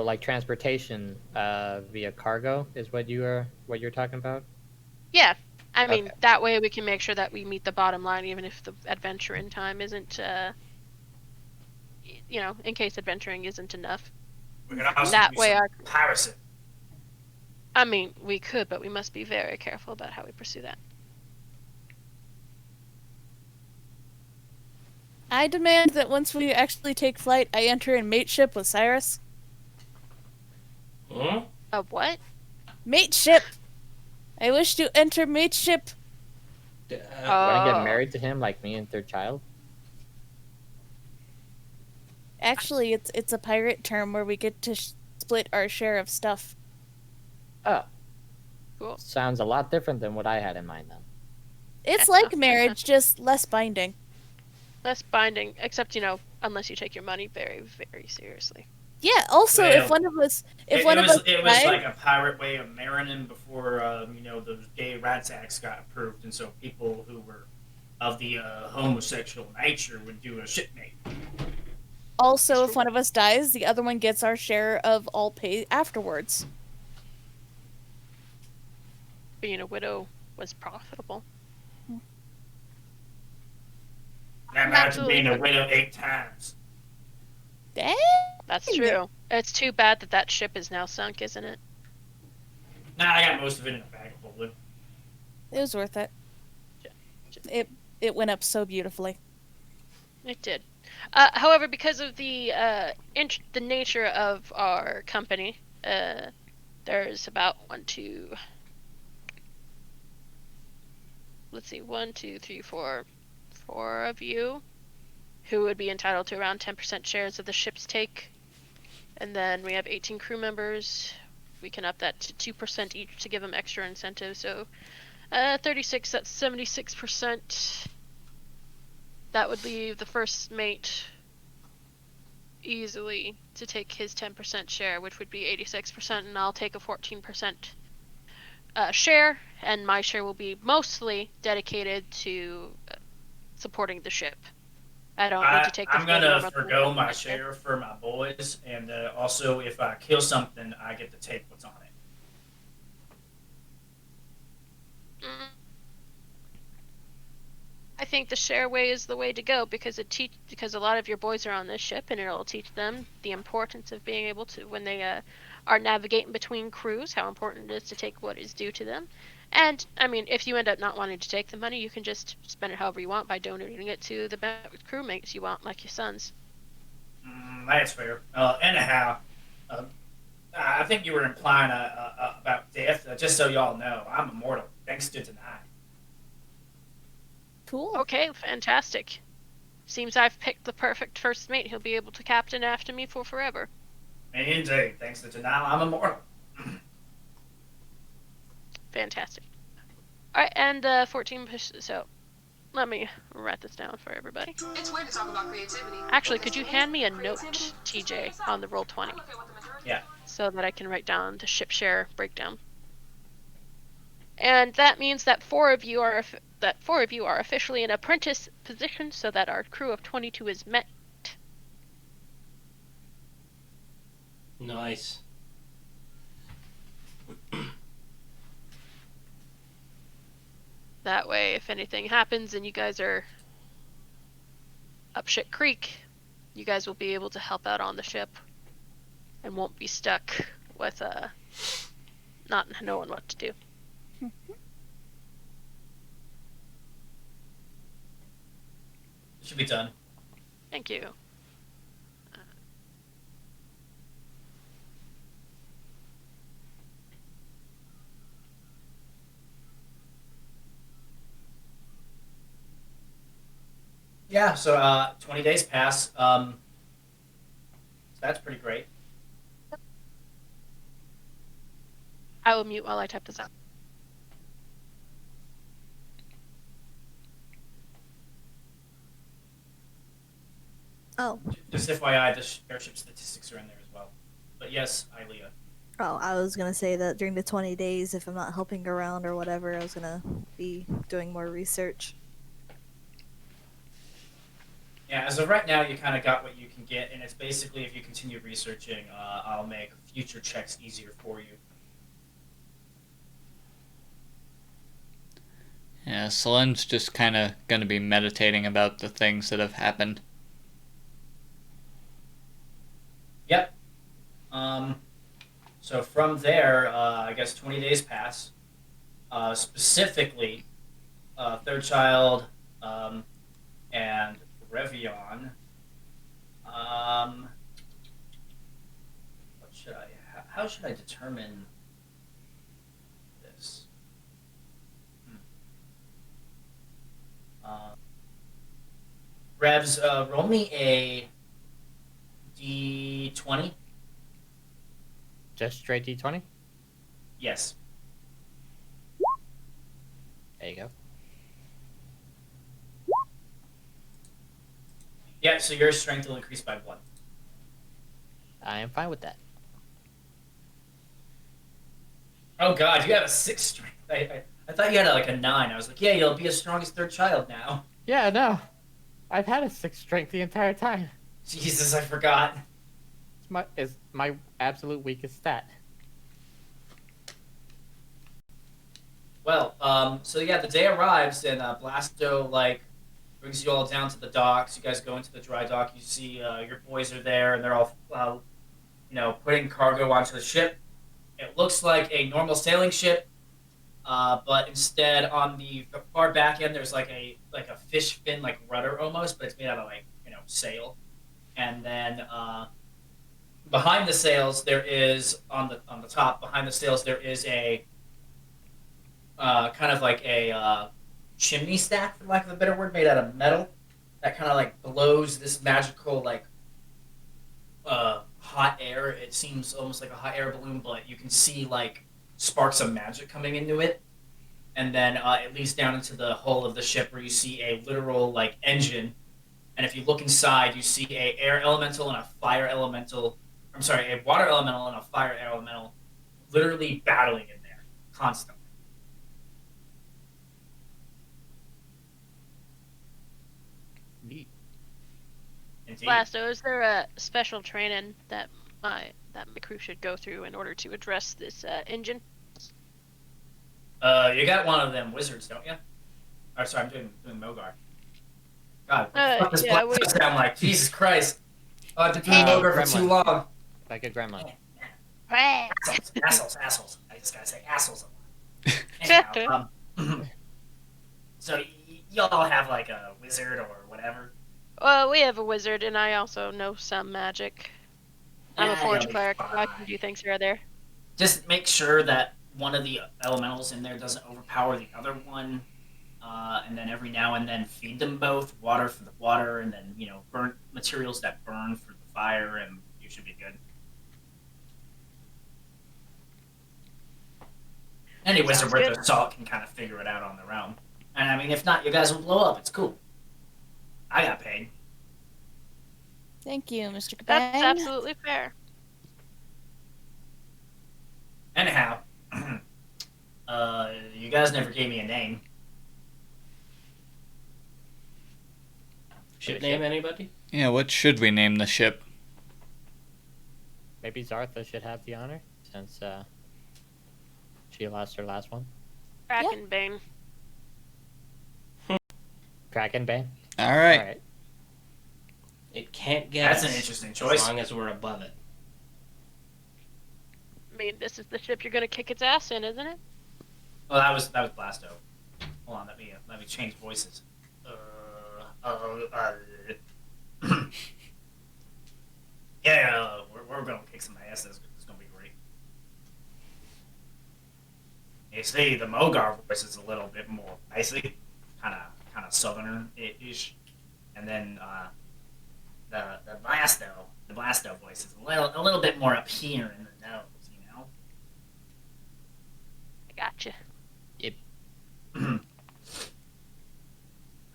like transportation via cargo is what you're talking about? Yeah, I mean, Okay. that way we can make sure that we meet the bottom line, even if the adventuring time isn't, in case adventuring isn't enough. We can also That do way some our- piracy. I mean, we could, but we must be very careful about how we pursue that. I demand that once we actually take flight, I enter in mateship with Cyrus. Hmm? A what? Mateship! I wish to enter mateship. Want to get Oh. married to him like me and third child? Actually, it's a pirate term where we get to split our share of stuff. Oh, Cool. sounds a lot different than what I had in mind then. It's like marriage, just less binding. Less binding, except, unless you take your money very, very seriously. Yeah. Also, Well, if one of us, It died, was like a pirate way of marrying before those gay rights acts got approved, and so people who were of the homosexual nature would do a shipmate. also if one of us dies, the other one gets our share of all pay afterwards. Being a widow was profitable. Imagine being a widow 8 times. Dang. That's true. It's too bad that ship is now sunk, isn't it? Nah, I got most of it in a bag of holding. It was worth it. It went up so beautifully. It did. However, because of the nature of our company, there's about 1, 2, 3, 4 of you who would be entitled to around 10% shares of the ship's take. And then we have 18 crew members. we can up that to 2% each to give them extra incentive. So 36, that's 76%. That would leave the first mate easily to take his 10% share, which would be 86%, and I'll take a 14% share, and my share will be mostly dedicated to supporting the ship. I don't need to take the I'm gonna normal forgo my 10% share for my boys, and also if I kill something, I get to take what's on it. Mm. I think the share way is the way to go because because a lot of your boys are on this ship, and it'll teach them the importance of being able to, when they are navigating between crews, how important it is to take what is due to them. And I mean, if you end up not wanting to take the money, you can just spend it however you want by donating it to the crewmates you want, like your sons. That's fair. Anyhow, I think you were implying about death. Just so y'all know, I'm immortal, thanks to tonight. Cool. Okay, fantastic. Seems I've picked the perfect first mate. He'll be able to captain after me for forever. Indeed, thanks to tonight, I'm immortal. Fantastic. Alright, and 14 so let me write this down for everybody. It's weird to talk about creativity. Actually, could you hand me a note, TJ, on the roll 20? Yeah. So that I can write down the ship share breakdown. And that means that four of you are officially in apprentice position, so that our crew of 22 is met. Nice. That way, if anything happens and you guys are up shit creek, you guys will be able to help out on the ship and won't be stuck with not knowing what to do. Should be done. Thank you. Yeah, so 20 days pass. So that's pretty great. I will mute while I type this out. Oh. Just FYI, the airship statistics are in there as well. But yes, Ilea. Oh, I was gonna say that during the 20 days, if I'm not helping around or whatever, I was gonna be doing more research. Yeah, as of right now, you kind of got what you can get, and it's basically if you continue researching, I'll make future checks easier for you. Yeah, Selene's just kind of going to be meditating about the things that have happened. Yep. So from there, I guess 20 days pass. Specifically, Third Child and Revion. What should I? How should I determine this? Revs, roll me a D20. Just straight D20? Yes. There you go. Yeah, so your strength will increase by 1. I am fine with that. Oh god, you have a 6 strength. I thought you had a 9. I was like, yeah, you'll be as strong as Third Child now. Yeah, no. I've had a 6 strength the entire time. Jesus, I forgot. It's my absolute weakest stat. Well, so yeah, the day arrives and Blasto brings you all down to the docks. You guys go into the dry dock. You see your boys are there, and they're all putting cargo onto the ship. It looks like a normal sailing ship, but instead on the far back end there's like a fish fin rudder almost, but it's made out of sail. And then behind the sails there is on the top behind the sails there is a kind of like a chimney stack, for lack of a better word, made out of metal that kind of blows this magical hot air. It seems almost like a hot air balloon, but you can see like sparks of magic coming into it. And then it leads down into the hull of the ship where you see a literal like engine. And if you look inside, you see a air elemental and a fire elemental. I'm sorry, a water elemental and a fire elemental, literally battling in there constantly. Neat. Indeed. Blasto, is there a special training that my crew should go through in order to address this engine? You got one of them wizards, don't you? Or sorry, I'm doing Mogar. God, what the fuck does yeah, Black sound like? Jesus Christ! Oh, I've been doing Oh, Mogar for too gremlin. long. Like a gremlin. Assholes. I just gotta say assholes a lot. Anyhow, so y'all have like a wizard or whatever? Well, we have a wizard, and I also know some magic. I'm a Yeah, forge you'll be cleric, so I can fine. do things here or there. Just make sure that one of the elementals in there doesn't overpower the other one. And then every now and then feed them both water for the water, and then burn materials that burn for the fire, and you should be good. Any wizard Sounds worth good. their salt can kind of figure it out on their own. And I mean, if not, you guys will blow up. It's cool. I got paid. Thank you, Mr. Kabang. That's absolutely fair. Anyhow, you guys never gave me a name. Ship name, anybody? Yeah, what should we name the ship? Maybe Zartha should have the honor, since she lost her last one. Krakenbane. Krakenbane? Alright. Alright. It can't get That's us an interesting choice. as long as we're above it. I mean, this is the ship you're gonna kick its ass in, isn't it? Well, that was Blasto. Hold on, let me change voices. Yeah, we're gonna kick some ass. It's gonna be great. You see, the Mogar voice is a little bit more basic, kind of southerner-ish, and then the Blasto voice is a little bit more up here in the nose, you know. I gotcha.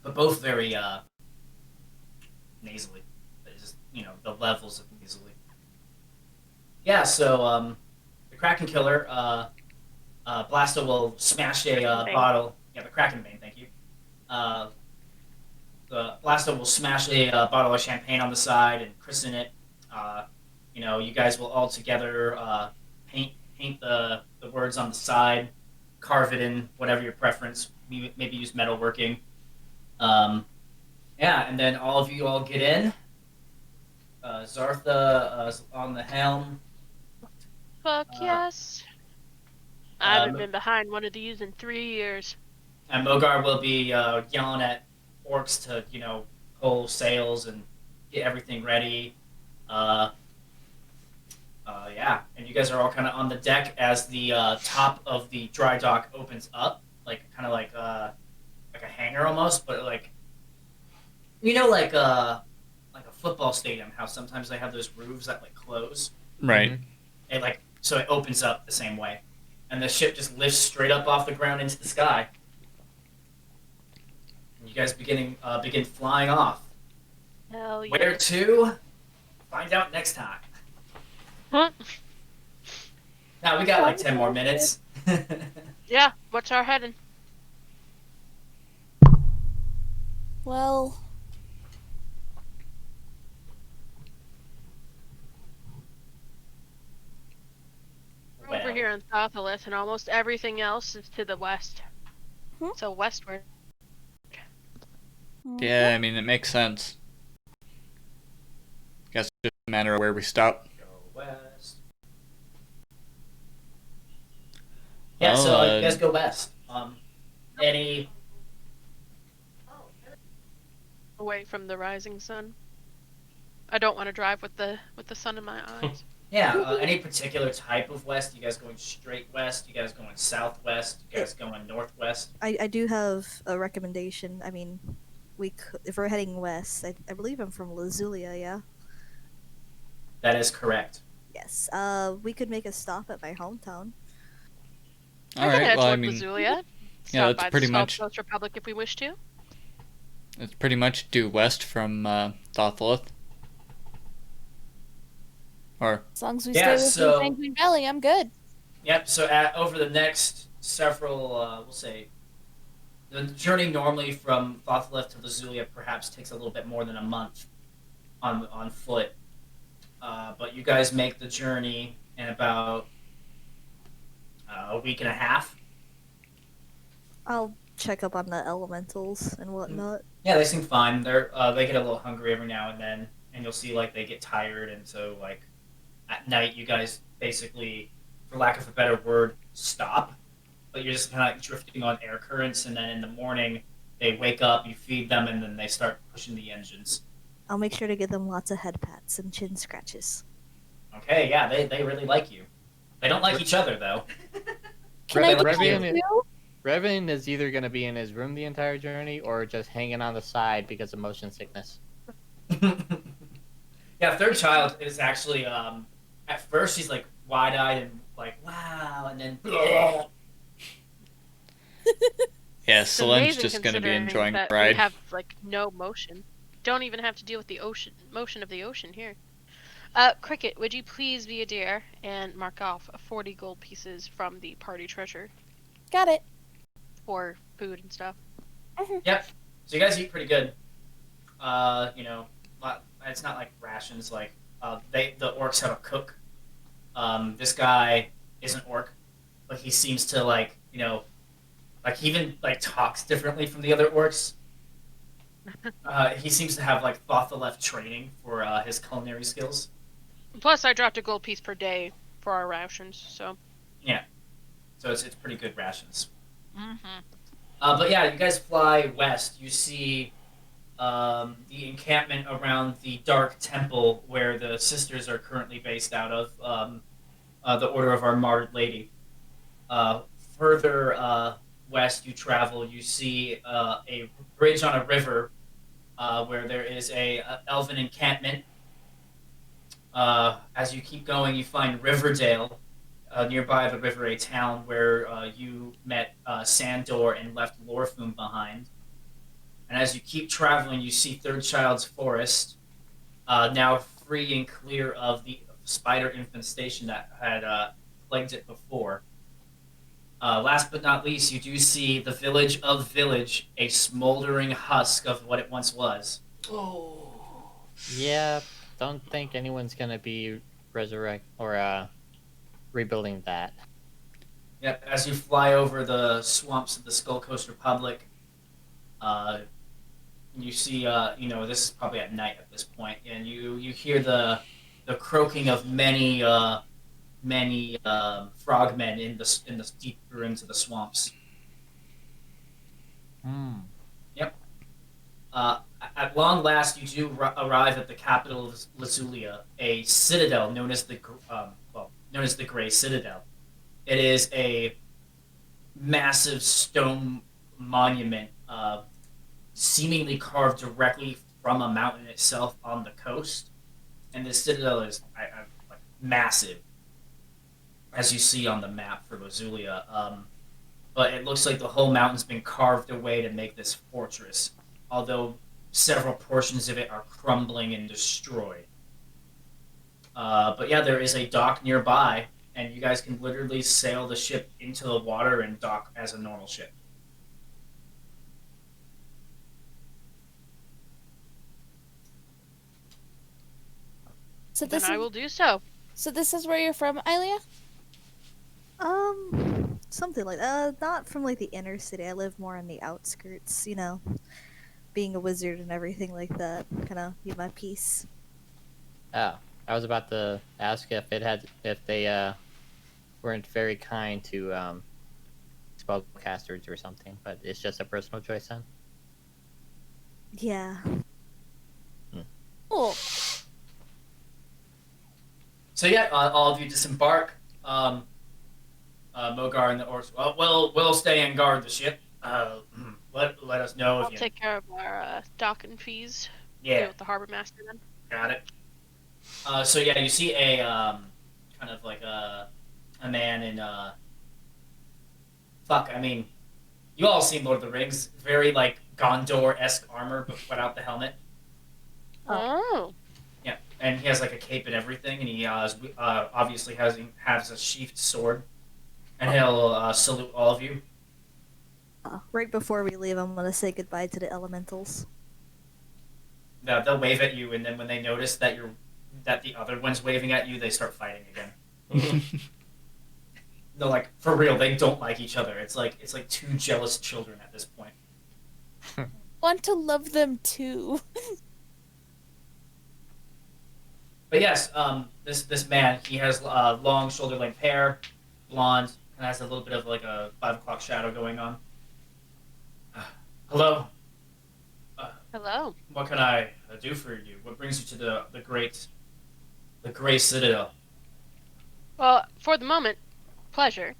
But both very nasally. It's just the levels of nasally. Yeah, so the Kraken Killer, Blasto will smash a Krakenbane. bottle. Yeah, the Krakenbane, thank you. The Blasto will smash a bottle of champagne on the side and christen it. You guys will all together paint the words on the side, carve it in whatever your preference. Maybe use metalworking. Yeah, and then all of you all get in. Zartha is on the helm. Fuck yes. I haven't been behind one of these in 3 years. And Mogar will be yelling at orcs to, pull sails and get everything ready. Yeah, and you guys are all kind of on the deck as the top of the dry dock opens up, like a hangar almost, but like like a football stadium, how sometimes they have those roofs that like close. Right. It so it opens up the same way, and the ship just lifts straight up off the ground into the sky. And you guys begin flying off. Hell yeah. Where to? Find out next time. Huh? Now we got like 10 more minutes. Yeah, what's our heading? Well, We're over here in Southalis, and almost everything else is to the west. Hmm? So westward. Yeah, I mean, it makes sense. Guess it's just a matter of where we stop. Go west. Yeah, Well, so you guys go west. Any Away from the rising sun. I don't want to drive with the sun in my eyes. any particular type of west? You guys going straight west? You guys going southwest? You guys going northwest? I do have a recommendation. I mean, if we're heading west, I believe I'm from Lazulia, yeah? That is correct. Yes. We could make a stop at my hometown. All I can right. head Well, I toward mean, Lazulia. yeah, Stop that's by the pretty Skull much Coast Republic if we wish to. it's pretty much due west from Thotholith. Or As long as we Yeah, stay within so Sanguine Valley, I'm good. yep. So over the next several, we'll say, the journey normally from Thotholith to Lazulia perhaps takes a little bit more than a month on foot. But you guys make the journey in about a week and a half. I'll check up on the elementals and whatnot. Yeah, they seem fine. They get a little hungry every now and then, and you'll see like they get tired, and so like at night you guys basically, for lack of a better word, stop. But you're just kind of like drifting on air currents, and then in the morning they wake up, you feed them, and then they start pushing the engines. I'll make sure to give them lots of head pats and chin scratches. Okay, yeah, they really like you. They don't like each other though. Can I They do like that you. too? Revan is either going to be in his room the entire journey or just hanging on the side because of motion sickness. Yeah, third child is actually at first she's like wide eyed and like wow, and then yeah, It's Selene's amazing just going to be considering enjoying the that we ride. have like no motion. Don't even have to deal with the motion of the ocean here. Cricket, would you please be a dear and mark off 40 gold pieces from the party treasure Got it. for food and stuff? Yep. So you guys eat pretty good. It's not like rations. Like the orcs have a cook. This guy is an orc, but he seems to like he even like talks differently from the other orcs. He seems to have like Thotholeth training for his culinary skills. Plus, I dropped a gold piece per day for our rations, so. Yeah. So it's pretty good rations. Mm-hmm. But yeah, you guys fly west. You see the encampment around the Dark Temple where the sisters are currently based out of, the Order of Our Martyred Lady. Further west you travel, you see a bridge on a river where there is a elven encampment. As you keep going, you find Riverdale, nearby the river, a town where you met Sandor and left Lorfum behind. And as you keep traveling, you see Third Child's Forest, now free and clear of the spider infestation that had plagued it before. Last but not least, you do see the village of Village, a smoldering husk of what it once was. Yeah, don't think anyone's going to be rebuilding that. Yep, as you fly over the swamps of the Skull Coast Republic, you see, this is probably at night at this point, and you hear the croaking of many frogmen in the deeper into the swamps. Yep. At long last, you do arrive at the capital of Lazulia, a citadel known as the Grey Citadel. It is a massive stone monument, seemingly carved directly from a mountain itself on the coast, and the citadel is like massive, as you see on the map for Lazulia. But it looks like the whole mountain's been carved away to make this fortress, although several portions of it are crumbling and destroyed. But yeah, there is a dock nearby, and you guys can literally sail the ship into the water and dock as a normal ship. So Then this I is will do so. so this is where you're from, Ilia? Something like not from like the inner city. I live more on the outskirts, being a wizard and everything like that. Kind of need my peace. Oh, I was about to ask if they weren't very kind to spellcasters or something, but it's just a personal choice then. Yeah. Cool. So yeah, all of you disembark. Mogar and the orcs. We'll stay and guard the ship. Let us know I'll if you. take care of our docking fees. Yeah, Deal with the harbor master then. got it. So yeah, you see a kind of like a man in fuck. I mean, you all seen Lord of the Rings, very like Gondor-esque armor, but without the helmet. Oh. Yeah, and he has like a cape and everything, and he obviously has a sheathed sword, and he'll salute all of you. Right before we leave, I'm gonna say goodbye to the elementals. They'll wave at you, and then when they notice that the other one's waving at you, they start fighting again. No, like for real, they don't like each other. It's like two jealous children at this point. Want to love them too. But yes, this man, he has long shoulder length hair, blonde, and has a little bit of like a 5 o'clock shadow going on. Hello. Hello. What can I do for you? What brings you to the Gray Citadel? Well, for the moment, pleasure.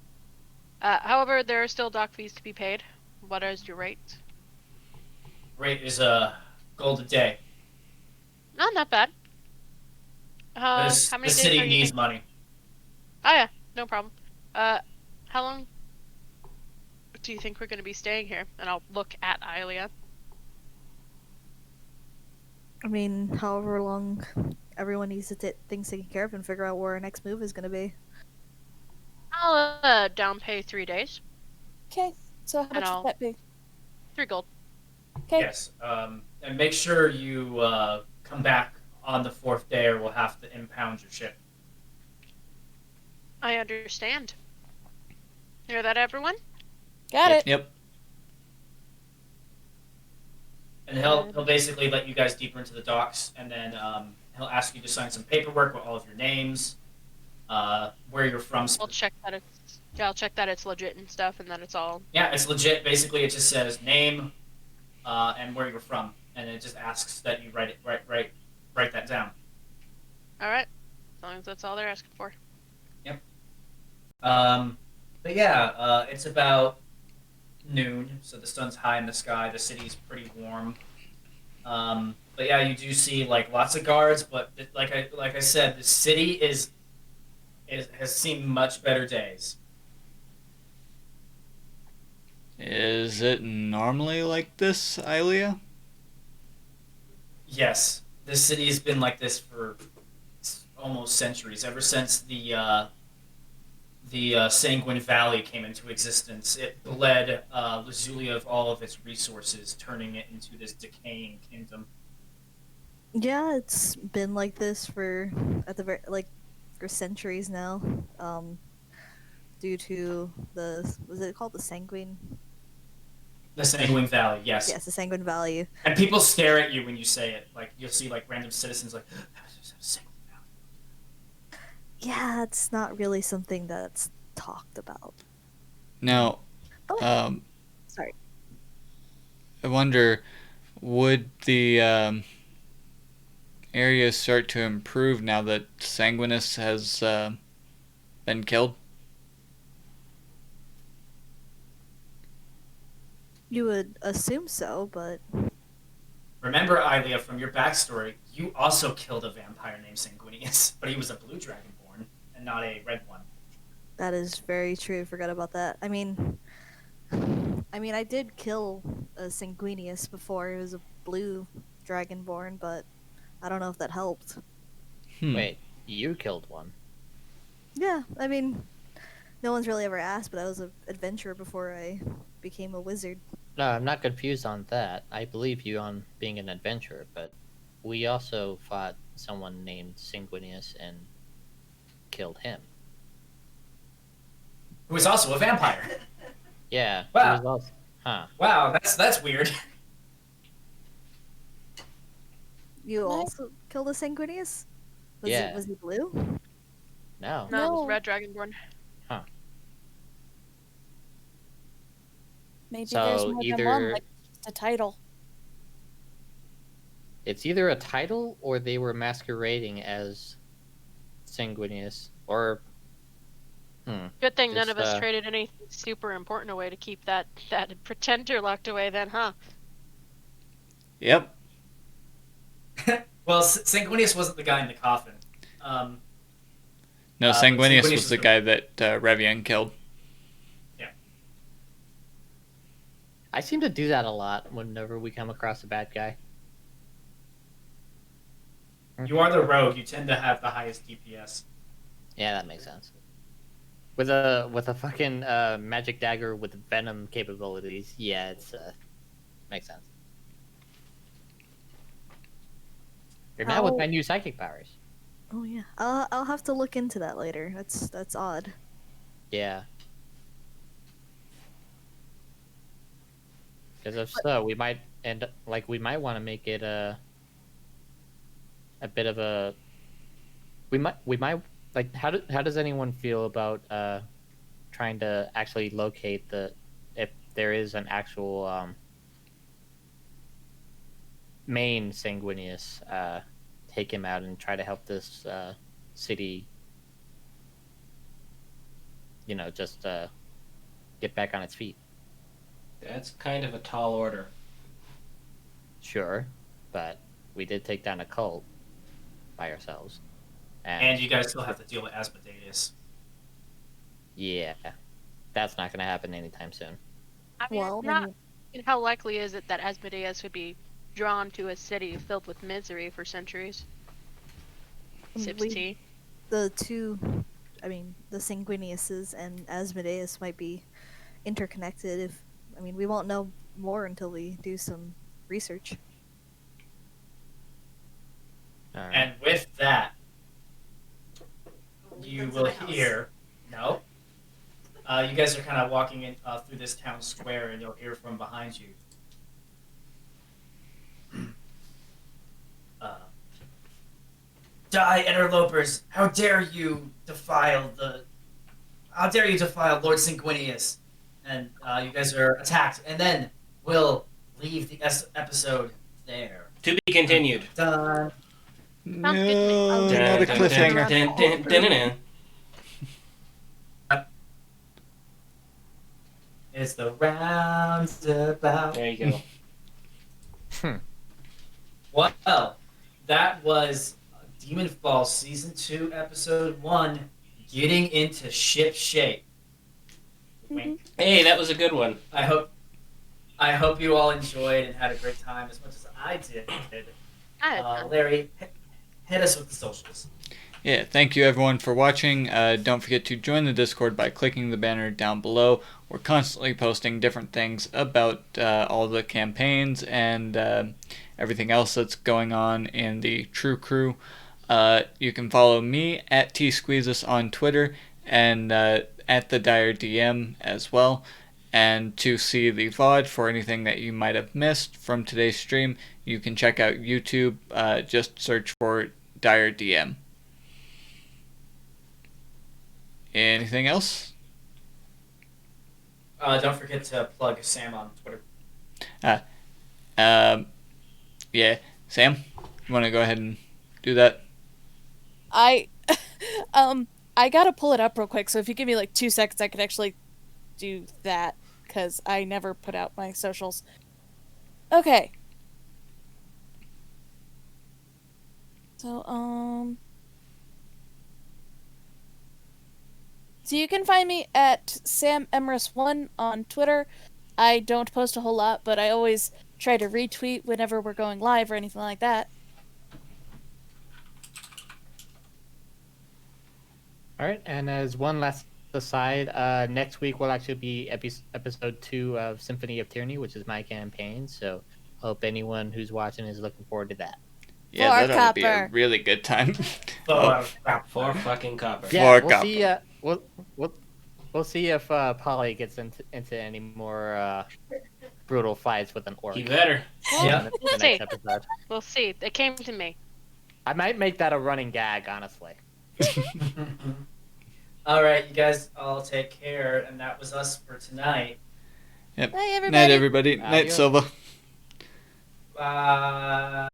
However, there are still dock fees to be paid. What is your rate? Rate is gold a day. Not bad. How many The days city are you needs thinking? money. Oh yeah, no problem. How long do you think we're going to be staying here? And I'll look at Ilia. I mean, however long everyone needs to get things taken care of and figure out where our next move is gonna be. I'll down pay 3 days. Okay, so how And much would that be? 3 gold. Okay. Yes. And make sure you come back on the 4th day, or we'll have to impound your ship. I understand. Hear that, everyone? Got it. Yep. And he'll basically let you guys deeper into the docks, and then he'll ask you to sign some paperwork with all of your names, where you're from. I'll check that it's legit and stuff, and that it's all. Yeah, it's legit. Basically, it just says name and where you're from, and it just asks that you write that down. All right. As long as that's all they're asking for. Yep. But yeah, it's about noon, so the sun's high in the sky. The city's pretty warm. But yeah, you do see like lots of guards, but like I said, the city has seen much better days. Is it normally like this, Ilia? Yes, this city has been like this for almost centuries. Ever since the Sanguine Valley came into existence, it bled Lazulia of all of its resources, turning it into this decaying kingdom. Yeah, it's been like this for for centuries now. Due to was it called the Sanguine? The Sanguine Valley, yes. Yes, the Sanguine Valley. And people stare at you when you say it. Like you'll see like random citizens like Sanguine Valley. Yeah, it's not really something that's talked about. Now, Sorry. I wonder, would the area start to improve now that Sanguinus has been killed? You would assume so, but Remember, Ilia, from your backstory, you also killed a vampire named Sanguinius, but he was a blue dragonborn and not a red one. that is very true. Forgot about that. I mean, I did kill a Sanguinius before. It was a blue dragonborn, but I don't know if that helped. Wait, you killed one? Yeah, I mean, no one's really ever asked, but I was an adventurer before I became a wizard. No, I'm not confused on that. I believe you on being an adventurer, but we also fought someone named Sanguinius and killed him. Who was also a vampire. Yeah. Wow. He was also... Huh. Wow, that's weird. You also killed a Sanguinius? Yeah. Was he blue? No. No, it was No. Red Dragonborn. Maybe So there's more than either- one, like just a title. It's either a title or they were masquerading as Sanguinius, or... Good thing none Just, of us traded anything super important away to keep that pretender locked away then, huh? Yep. Well, Sanguinius wasn't the guy in the coffin. No, but Sanguinius was is the guy that Revian killed. Yeah. I seem to do that a lot whenever we come across a bad guy. You are the rogue. You tend to have the highest DPS. Yeah, that makes sense. With a fucking magic dagger with venom capabilities, yeah, it's makes sense. You're mad with my new psychic powers. Oh yeah, I'll have to look into that later. That's odd. Yeah. Because if so, we might we might want to make it a bit of a. We might like how does anyone feel about trying to actually locate if there is an actual main Sanguinius, take him out and try to help this city, just get back on its feet. That's kind of a tall order. Sure, but we did take down a cult by ourselves. And you guys still have to deal with Asmodeus. Yeah, that's not going to happen anytime soon. I mean, Well, it's not. How likely is it that Asmodeus would be drawn to a city filled with misery for centuries? Sips tea. The two, the Sanguiniuses and Asmodeus might be interconnected. We won't know more until we do some research. All right. And with that, you will hear. No. You guys are kind of walking in through this town square, and you'll hear from behind you. Die, interlopers! How dare you defile Lord Sanguinius? And you guys are attacked, and then we'll leave the episode there. To be continued. Dun. No, not a cliffhanger. It's the roundabout. There you go. Well, that was Demonfall Season 2, Episode 1, Getting into Ship Shape. Wink. Hey, that was a good one. I hope you all enjoyed and had a great time as much as I did. Larry, hit us with the socials. Yeah, thank you everyone for watching. Don't forget to join the Discord by clicking the banner down below. We're constantly posting different things about all the campaigns and everything else that's going on in the True Crew. You can follow me at tsqueezes on Twitter and at the Dire DM as well. And to see the VOD for anything that you might have missed from today's stream, you can check out YouTube. Just search for Dire DM. Anything else? Don't forget to plug Sam on Twitter. Yeah, Sam, you want to go ahead and do that? I gotta pull it up real quick, so if you give me like 2 seconds, I could actually do that, because I never put out my socials. Okay. So, So you can find me at SamEmrys1 on Twitter. I don't post a whole lot, but I always try to retweet whenever we're going live or anything like that. All right, and as one last aside, next week will actually be episode 2 of Symphony of Tyranny, which is my campaign. So hope anyone who's watching is looking forward to that. Yeah, that ought to be a really good time. For fucking copper. Yeah, we'll see. We'll see if Polly gets into any more brutal fights with an orc. He better. Yeah. We'll see. We'll see. It came to me. I might make that a running gag, honestly. All right, you guys all take care, and that was us for tonight. Yep. Bye, everybody. Night, everybody. Night, Silva. Bye.